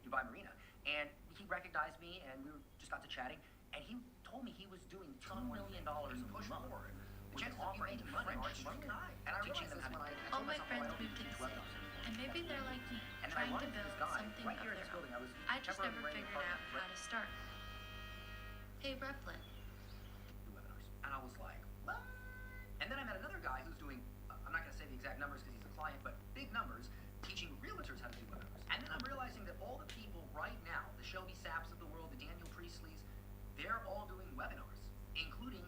Speaker 4: Dubai Marina. And he recognized me, and we just got to chatting. And he told me he was doing $2 million push forward. The chances of you making money are extremely high. And I realized this when I
Speaker 5: All
Speaker 4: told
Speaker 5: my
Speaker 4: myself, oh, I
Speaker 5: friends
Speaker 4: don't need
Speaker 5: moved
Speaker 4: to
Speaker 5: to the
Speaker 4: teach
Speaker 5: city,
Speaker 4: webinars anymore.
Speaker 5: and maybe they're like me,
Speaker 4: And then I
Speaker 5: trying
Speaker 4: run
Speaker 5: to
Speaker 4: into
Speaker 5: build
Speaker 4: this guy
Speaker 5: something
Speaker 4: right
Speaker 5: of
Speaker 4: here in
Speaker 5: their
Speaker 4: this building.
Speaker 5: own.
Speaker 4: I was
Speaker 5: I just
Speaker 4: temporarily
Speaker 5: never
Speaker 4: renting an
Speaker 5: figured out
Speaker 4: apartment
Speaker 5: how to start. Hey, Replit.
Speaker 4: do webinars. And I was like, what? And then I met another guy who's doing, I'm not going to say the exact numbers because he's a client, but big numbers, teaching realtors how to do webinars. And then I'm realizing that all the people right now, the Shelby Sapps of the world, the Daniel Priestleys, they're all doing webinars, including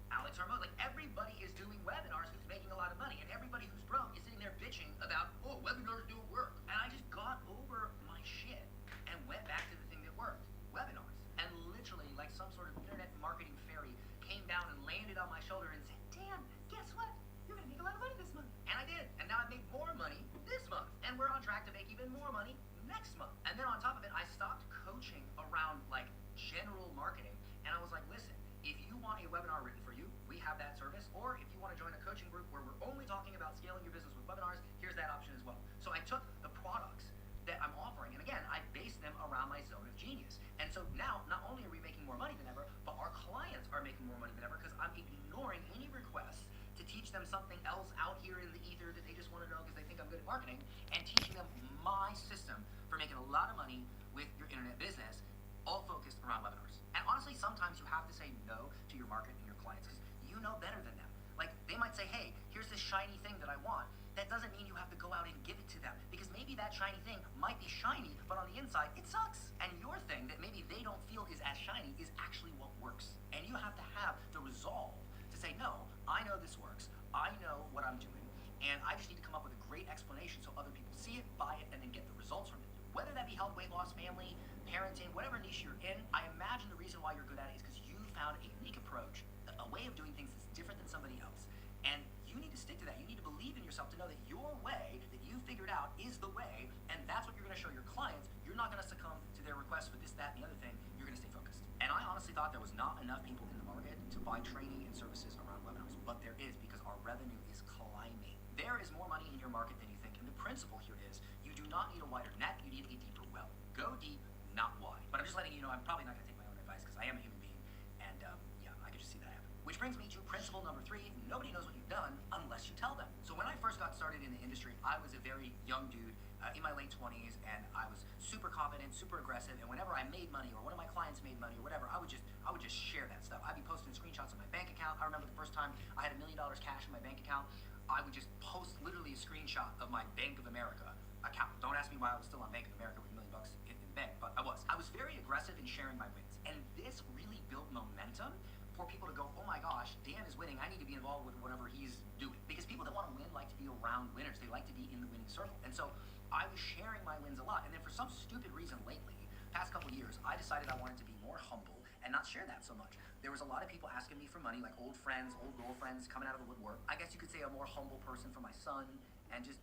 Speaker 4: Alex Hormozi. Like, everybody is doing webinars who's making a lot of money, and everybody who's broke is sitting there bitching about, oh, webinars don't work. And I just got over my shit and went back to the thing that worked, webinars. And literally, like some sort of internet marketing fairy, came down and landed on my shoulder and said, Dan, guess what? You're gonna make a lot of money this month. And I did. And now I've made more money this month. And we're on track to make even more money next month. And then on top of it, I stopped coaching around like general marketing. And I was like, listen, if you want a webinar written for you, we have that service. Or if you want to join a coaching group where we're only talking about scaling your business with webinars, here's that option as well. So I took the products that I'm offering, and again, I based them around my zone of genius. And so now, not only are we making more money than ever, but our clients are making more money than ever because I'm ignoring any requests to teach them something else out here in the ether that they just want to know because they think I'm good at marketing, and teaching them my system for making a lot of money with your internet business, all focused around webinars. And honestly, sometimes you have to say no to your market and your clients because you know better than them. Like, they might say, hey, here's this shiny thing that I want. That doesn't mean you have to go out and give it to them because maybe that shiny thing might be shiny, but on the inside, it sucks. And your thing that maybe they don't feel is as shiny is actually what works. And you have to have the resolve to say, no, I know this works. I know what I'm doing. And I just need to come up with a great explanation so other people see it, buy it, and then get the results from it. Whether that be health, weight loss, family, parenting, whatever niche you're in, I imagine the reason why you're good at it is because you found a unique approach, a way of doing things that's different than somebody else. And you need to stick to that. You need to believe in yourself to know that your way that you figured out is the way, and that's what you're going to show your clients. You're not going to succumb to their requests for this, that, and the other thing. You're going to stay focused. And I honestly thought there was not enough people in the market to buy training and services around webinars, but there is because our revenue is climbing. There is more money in your market than you think, and the principle here is you do not need a wider net, you need a deeper well. Go deep, not wide. But I'm just letting you know I'm probably not going to take my own advice because I am a human being, and yeah, I could just see that happen. Which brings me to principle number 3, nobody knows what you've done unless you tell them. So when I first got started in the industry, I was a very young dude in my late 20s, and I was super confident, super aggressive, and whenever I made money or one of my clients made money or whatever, I would just share that stuff. I'd be posting screenshots of my bank account. I remember the first time I had $1 million cash in my bank account, I would just post literally a screenshot of my Bank of America account. Don't ask me why I was still on Bank of America with $1 million in the bank, but I was. I was very aggressive in sharing my wins, and this really built momentum for people to go, oh my gosh, Dan is winning, I need to be involved with whatever he's doing. Because people that want to win like to be around winners. They like to be in the winning circle. And so I was sharing my wins a lot. And then for some stupid reason lately, past couple years, I decided I wanted to be more humble and not share that so much. There was a lot of people asking me for money, like old friends, old girlfriends coming out of the woodwork. I guess you could say a more humble person for my son and just,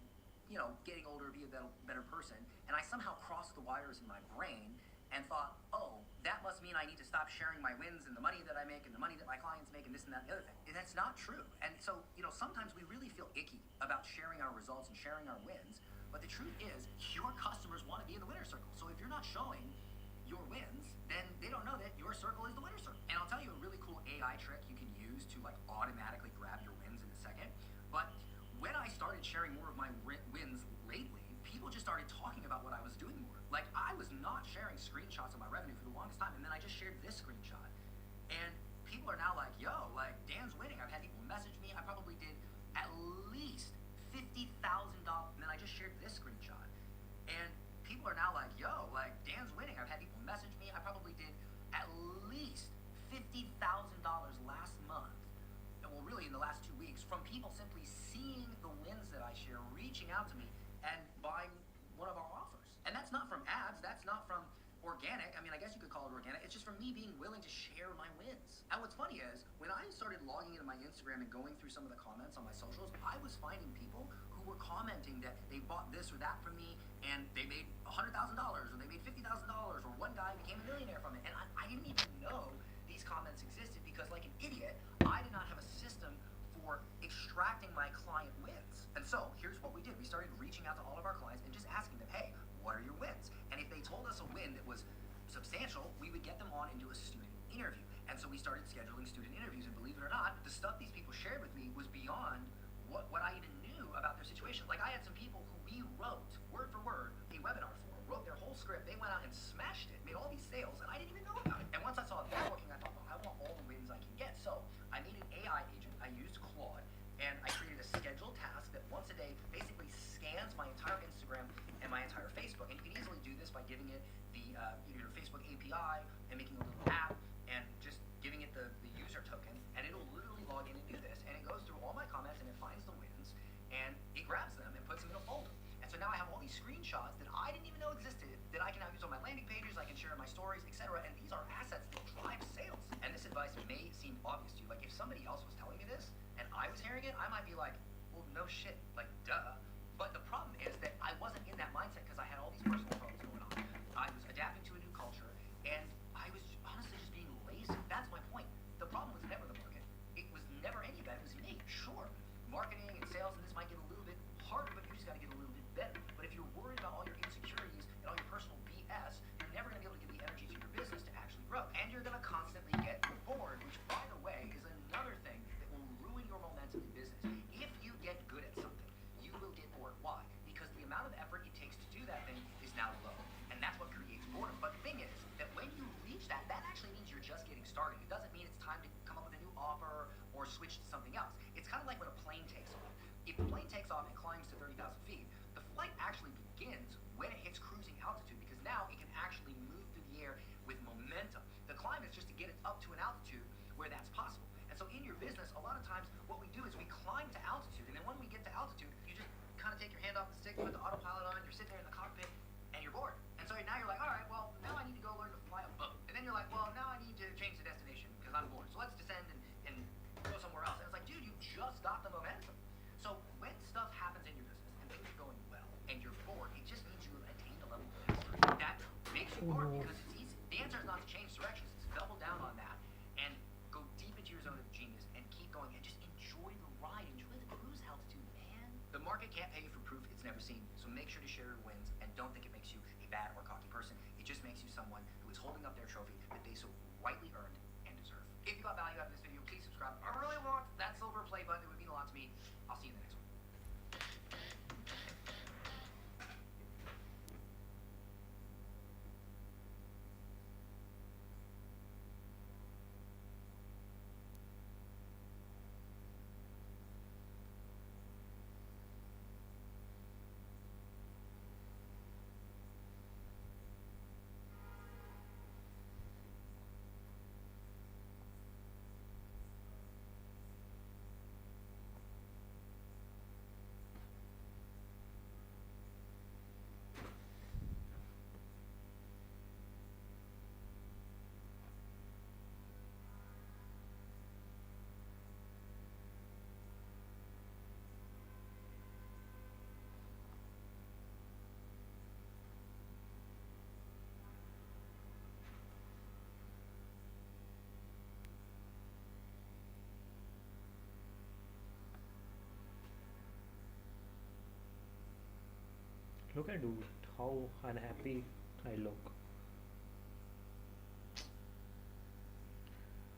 Speaker 4: you know, getting older, be a better person. And I somehow crossed the wires in my brain and thought, oh, that must mean I need to stop sharing my wins and the money that I make and the money that my clients make and this and that and the other thing. And that's not true. And so, you know, sometimes we really feel icky about sharing our results and sharing our wins. But the truth is, your customers want to be in the winner circle. So if you're not showing your wins, then they don't know that your circle is the winner circle. And I'll tell you a really cool AI trick you can use to like automatically grab your wins in a second. But when I started sharing more of my wins lately, people just started talking about what I was doing more. Like, I was not sharing screenshots of my revenue for the longest time, and then I just shared this screenshot. And people are now like, yo, like, Dan's winning. I've had people message me. I probably did at least $50,000. And then I just shared this screenshot. And people are now like, yo, like, Dan's winning. I've had people message me. I probably did at least $50,000 last month. And well, really in the last 2 weeks, from people simply seeing the wins that I share, reaching out to me, and buying one of our offers. And that's not from ads, that's not from organic. I mean, I guess you could call it organic. It's just from me being willing to share my wins. And what's funny is, when I started logging into my Instagram and going through some of the comments on my socials, I was finding people who were commenting that they bought this or that from me and they made $100,000 or they made $50,000 or one guy became a millionaire from it. And I didn't even know these comments existed because, like an idiot, I did not have a system for extracting my client wins. And so here's what we did. We started reaching out to all of our clients and just asking them, hey, what are your wins? And if they told us a win that was substantial, we would get them on into a student interview. And so we started scheduling student interviews, and believe it or not, the stuff these people shared with me was beyond what I even knew about their situation. Like, I had some people who we wrote, word for word, a webinar for, wrote their whole script, they went out and smashed it, made all these sales, and I didn't even know about it. And once I saw that working, I thought, well, I want all the wins I can get. So I made an AI agent, I used Claude, and I created a scheduled task that once a day basically scans my entire Instagram and my entire Facebook. And you can easily do this by giving it the your Facebook API and making a little app and just giving it the user token, and it'll literally log in and do this, and it goes through all my comments and it finds the wins and it grabs them and puts them in a folder. And so now I have all these screenshots that I didn't even know existed that I can now use on my landing pages, I can share in my stories, etc. And these are assets that drive sales. And this advice may seem obvious to you. Like, if somebody else was telling me this and I was hearing it, I might be like, well, no shit, like, duh. But the problem is that I wasn't in that mindset because I had all these personal problems going on. I was adapting to a new culture, and I was honestly just being lazy. That's my point. The problem was never the market. It was never any of that. It was me. Sure, marketing and sales and this might get a little bit harder, but you just got to get a little bit better. But if you're worried about all your insecurities and all your personal BS, you're never going to be able to give the energy to your business to actually grow. And you're going to constantly get bored, which, by the way, is another thing that will ruin your momentum in business. If you get good at something, you will get bored. Why? Because the amount of effort it takes to do that thing is now low. And that's what creates boredom. But the thing is that when you reach that, that actually means you're just getting started. It doesn't mean it's time to come up with a new offer or switch to something else. It's kind of like when a plane takes off. If the plane takes off and climbs to 30,000 feet, the flight actually begins when it hits cruising altitude, because now it can actually move through the air with momentum. The climb is just to get it up to an altitude where that's possible. And so in your business, a lot of times what we do is we climb to altitude, and then when we get to altitude, you just kind of take your hand off the stick, put the autopilot on, you're sitting there in the cockpit, and you're bored. And so now you're like, all right, well, now I need to go learn to fly a boat. And then you're like, well, now I need to change the destination because I'm bored. So let's descend and go somewhere else. And it's like, dude, you just got the momentum. So when stuff happens in your business and things are going well and you're bored, it just means you have attained a level of mastery that makes you bored because it's easy. The answer is not to change directions. It's double down on that and go deep into your zone of genius and keep going and just enjoy the ride. Enjoy the cruise altitude, man. The market can't pay you for proof it's never seen. So make sure to share your wins and don't think it makes you a bad or cocky person. It just makes you someone who is holding up their trophy that they so rightly earned and deserve. If you got value out of this video, please subscribe. I really want that silver play button. It would mean a lot to me. I'll see you in the next one.
Speaker 1: Look at dude, how unhappy I look.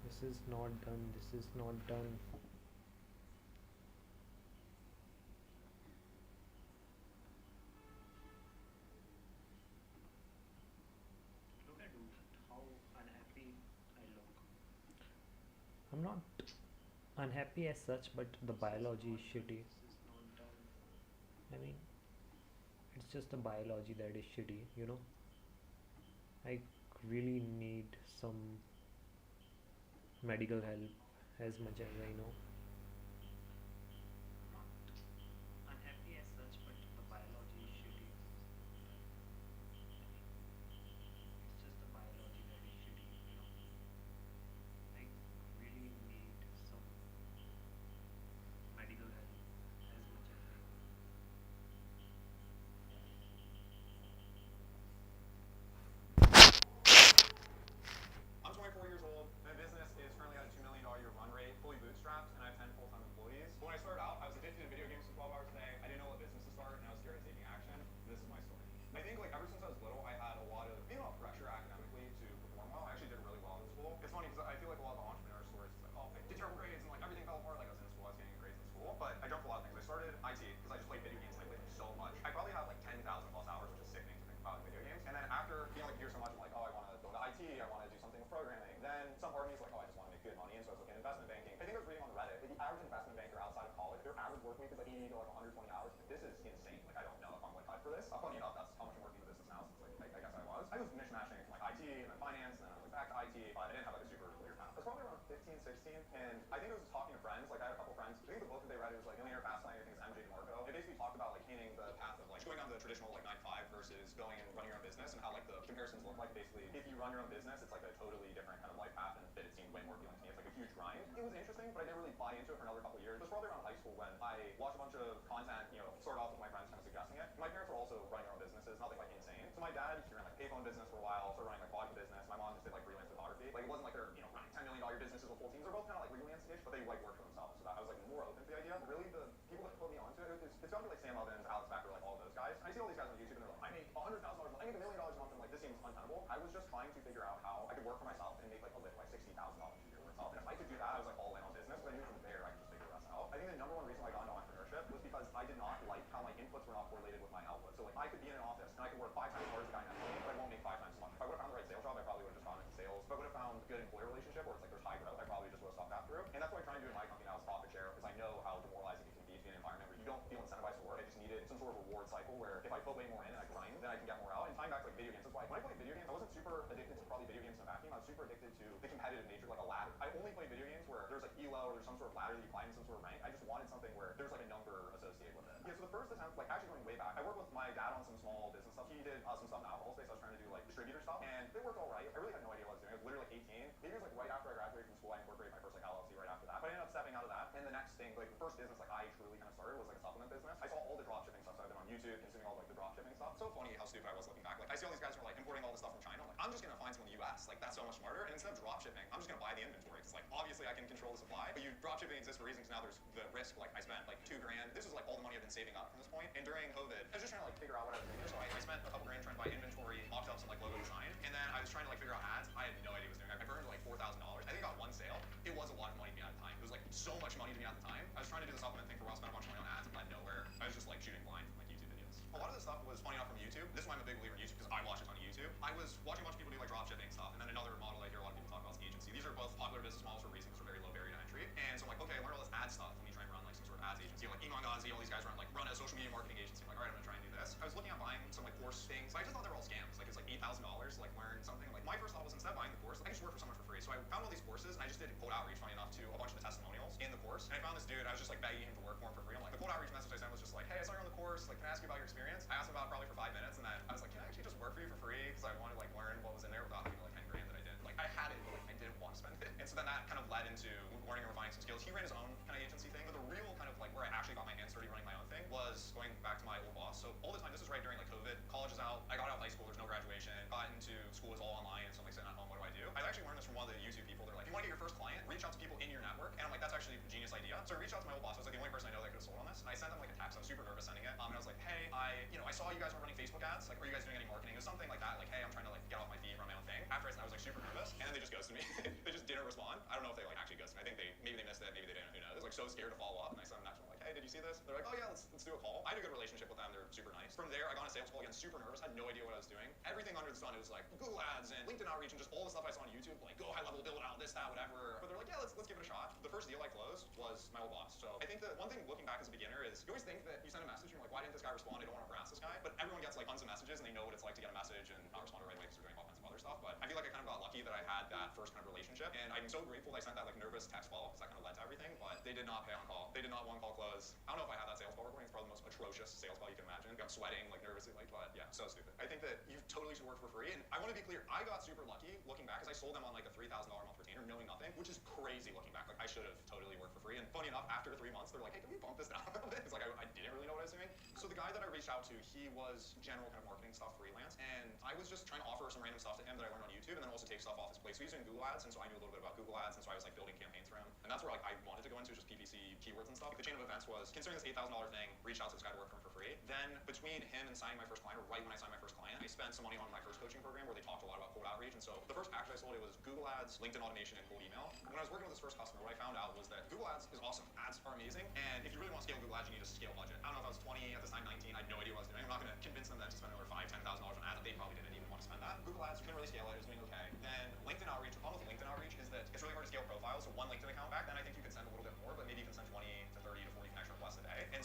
Speaker 1: This is not done. This is not done. Look at dude, how unhappy I look. I'm not unhappy as such, but the biology is shitty. I mean, it's just the biology that is shitty, you know. I really need some medical help as much as I know. Not unhappy as such, but the biology is shitty. It's just the biology that is shitty, you know. I
Speaker 6: work week is like 80 to like 120 hours. This is insane. Like I don't know if I'm like cut for this. Funny enough, that's how much I'm working in the business now. Since like I guess I was. I was mishmashing from like IT and then finance, and then I was like back to IT, but I didn't have like a super clear path. I was probably around 15, 16, and I think it was just talking to friends. Like I had a couple friends. I think the book that they read, it was like Millionaire Fastlane. I think it's MJ DeMarco. It basically talked about like painting the path of like going down the traditional like 9 to 5 versus going and running your own business, and how like the comparisons look like. Basically, if you run your own business, it's like a totally different kind of life path, and it seemed way more appealing to me. It's like a huge grind. It was interesting, but I didn't really buy into it for another couple of years. It was probably around high school when I watched a bunch of content, you know, sort off with my friends kind of suggesting it. My parents were also running their own businesses, nothing like insane. So my dad, he ran like a payphone business for a while, started running like vlogging business. My mom just did like freelance photography. Like it wasn't like they're, you know, running $10 million businesses with full teams. They're both kind of like freelance-ish, but they like work for themselves. So that I was like more open to the idea. Really, the people that put me onto it, it's gonna be like Sam Evans, Alex Becker, like all those guys. And I see all these guys on YouTube and they're like, I make $100,000, I make $1 million a month, and like this seems untenable. I was just trying to figure out how I could work for myself and make like a lift like $60,000 a year for myself. And if I could do that, I was like all in on business. But I knew from there I could just figure the rest out. I think the number one reason why I got into entrepreneurship was because I did not like how my inputs were not correlated with my output. So like I could be in an office and I could work 5 times as hard as the guy next to me, but I won't make 5 times as much. If I would have found the right sales job, I probably would have just gone into sales. If I would have found a good employer relationship where it's like there's high growth, I probably just would have stopped that through. And that's what I try and do in my company now is profit share, because I know how demoralizing it can be to be in an environment where you don't feel incentivized to work. I just needed some sort of reward cycle where if I put way more in and I grind, then I can get more out. And tying back to like video games, that's why when I played video games, I wasn't super addicted to probably video games in a vacuum. I was super addicted to the competitive nature, like a ladder. I only played video games where there's like ELO or there's some sort of ladder that you climb in some sort of rank. I just wanted something where there's like a number associated with it. Yeah, so the first attempt, like actually going way back, I worked with my dad on some small business stuff. He did some stuff in the alcohol space. I was trying to do like distributor stuff, and it worked all right. I really had no idea what I was doing. I was literally like 18. Maybe it was like right after I graduated from school, I incorporated my first like LLC right after that. But I ended up stepping out of that. And the next thing, like the first business like I truly kind of started was like a supplement business. I saw all the dropshipping stuff, so I've been on YouTube consuming all like the dropshipping stuff. So funny how stupid I was looking back. Like I see all these guys who are like importing all this stuff from China. I'm like, I'm just gonna find someone in the US. Like that's so much smarter. And instead of dropshipping, I'm just gonna buy the inventory. Because like obviously I can control the supply, but dropshipping exists for reasons. Now there's the risk. Like I spent like $2 grand. This was like all the money I've been saving up from this point. And during COVID, I was just trying to like figure out what I was doing. So I spent a couple grand trying to buy inventory, mocked up some like logo design, and then I was trying to like figure out ads. I had no idea what I was doing. I burned like $4,000. I think I got one sale. It was a lot of money to me at the time. It was like so much money to me at the time. I was trying to do the supplement thing for a while, spent a bunch of money on ads, and led nowhere. I was just like shooting blind from like YouTube videos. A lot of this stuff was funny enough from YouTube. This is why I'm a big believer in YouTube, because I watch it on YouTube. I was watching a bunch of people do like dropshipping stuff, and then another model I hear a lot of people talk about is agency. These are both popular business models for reasons for very low barrier to entry. And so I'm like, okay, I learned all this ad stuff. Let me try and run like some sort of ads agency. Like Iman Ghazi, all these guys run a social media marketing agency. I'm like, all right, I'm gonna try and do this. I was looking at buying some like course things. I just thought they were all scams. Like it's like $8,000 to like learn something. Like my first thought was, instead of buying the course, I can just work for someone for free. So I found all these courses and I just did cold outreach, funny enough, to a bunch of the testimonials in the course. And I found this dude. I was just like begging him to work for him for free. I'm like, the cold outreach message I sent was just like, hey, I saw you're on the course. Like, can I ask you about your experience? I asked him about it probably for 5 minutes, and then I was like, can I actually just work for you for free? Because I wanted to like learn what was in there without having like 10 grand that I did. Like I had it, but like I didn't want to spend it. And so then that kind of led into learning and refining some skills. He ran his own kind of agency thing, but the real kind of like where I actually got my hands dirty running my own thing was going back to my old boss. So all the time, this is right during like COVID. College is out. I got out of high school. There's no graduation. Got into school, is all online, and so I'm like sitting at home. What do I do? I actually learned this from one of the YouTube people. They're like, if you want to get your first client, reach out to people in your network. And I'm like, that's actually a genius idea. So I reached out to my old boss. I was like the only person I know that could have sold on this. And I sent them like a text. I was super nervous sending it. And I was like, hey, I saw you guys were running Facebook ads. Like, are you guys doing any marketing? It was something like that. Like, hey, I'm trying to like get off my feet, run my own thing. After I was like super nervous, and then they just ghosted me. They just didn't respond. I don't know if they like actually ghosted me. I think maybe they missed it, maybe they didn't. Who knows? Like so scared to follow up, and I sent them an actual like, hey, did you see this? They're like, oh yeah, let's do a call. I had a good relationship with them. They're super nice. From there, I got on a sales call again, super nervous. Had no idea what I was doing. Everything under the sun. It was like Google Ads and LinkedIn outreach and just all the stuff I saw on YouTube. Like go high level, build out this, that, whatever. But they're like, yeah, let's give it a shot. The first deal I closed was my old boss. So I think the one thing looking back as a beginner is you always think that you send a message and you're like, why didn't this guy respond? I don't want to harass this guy. But everyone gets like tons of messages and they know what it's like to get a message and not respond right away because they're doing all kinds of other stuff. But I feel like I kind of got lucky that I had that first kind of relationship, and I'm so grateful that I sent that like nervous text follow-up because that kind of led to everything. But they did not pay on call. They did not one call close. I don't know if I had that sales call recording. It's probably the most atrocious sales call you can imagine. I'm sweating like nervously, like, but yeah, so stupid. I think that you totally should work for free. And I want to be clear, I got super lucky looking back because I sold them on like a $3,000 a month retainer, knowing nothing, which is crazy looking back. Like I should have totally worked for free. And funny enough, after 3 months, they're like, hey, can we bump this down a little bit? It's like I didn't really know what I was doing. So the guy that I reached out to, he was general kind of marketing stuff, freelance, and I was just trying to offer some random stuff to him that I learned on YouTube, and then also take stuff off his plate. So he's doing Google Ads, and so I knew a little bit about Google Ads, and so I was like building campaigns for him. And that's where like I wanted to go into, just PPC keywords and stuff. The chain of events was considering this $8,000 thing, reach out to this guy to work for him for free. Then between him and signing my first client, or right when I signed my first client, I spent some money on my first coaching program where they talked a lot about cold outreach. And so the first package I sold, it was Google Ads, LinkedIn automation, and cold email. When I was working with this first customer, what I found out was that Google Ads is awesome. Ads are amazing, and if you really want to scale Google Ads, you need a scale budget. I don't know if I was 20 at this time, 19. I had no idea what I was doing. I'm not going to convince them that to spend another $5,000, $10,000 on ads. They probably didn't even want to spend that. Google Ads, you couldn't really scale it. It was doing okay. Then LinkedIn outreach. The problem with LinkedIn outreach is that it's really hard to scale profiles. So one LinkedIn account back then, I think you could send a little bit more, but maybe you can send 20 to 30 to 40 connection requests a day. And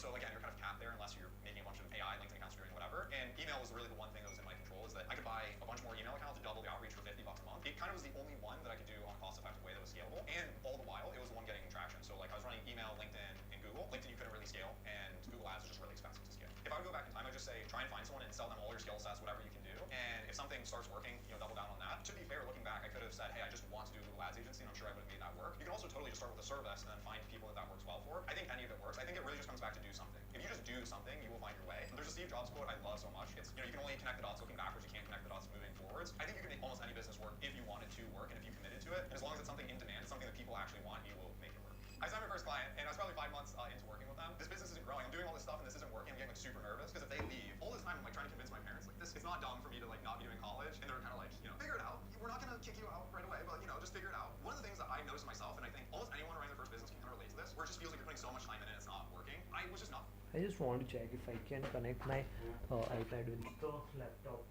Speaker 6: just say try and find someone and sell them all your skill sets, whatever you can do. And if something starts working, double down on that. To be fair, looking back, I could have said, hey, I just want to do a Google Ads agency, and I'm sure I would have made that work. You can also totally just start with a service and then find people that works well for. I think any of it works. I think it really just comes back to do something. If you just do something, you will find your way. There's a Steve Jobs quote I love so much. It's, you can only connect the dots looking backwards, you can't connect the dots moving forwards. I think you can make almost any business work if you want it to work and if you committed to it. And as long as it's something in demand, it's something that people actually want, you will make it work. I signed my first client, and I was probably 5 months into working with them. This business isn't growing. I'm doing all this stuff, and this isn't working. I'm getting super nervous because if they leave, all this time I'm trying to convince my parents it's not dumb for me to not be doing college, and they're kind of figure it out. We're not gonna kick you out right away, but just figure it out. One of the things that I noticed myself, and I think almost anyone running their first business can kind of relate to this, where it just feels like you're putting so much time in and it's not working. I was just not.
Speaker 1: I just want to check if I can connect my iPad with the laptop.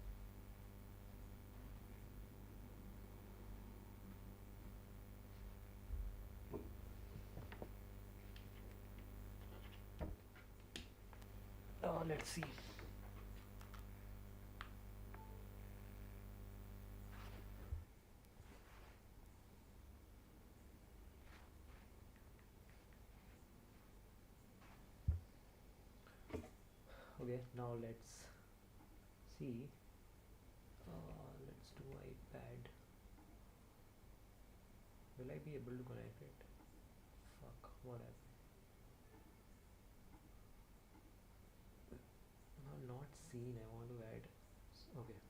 Speaker 1: Let's see. Okay, now let's see. Let's do iPad. Will I be able to connect it? Fuck, what happened? Not seen. I want to add. Okay.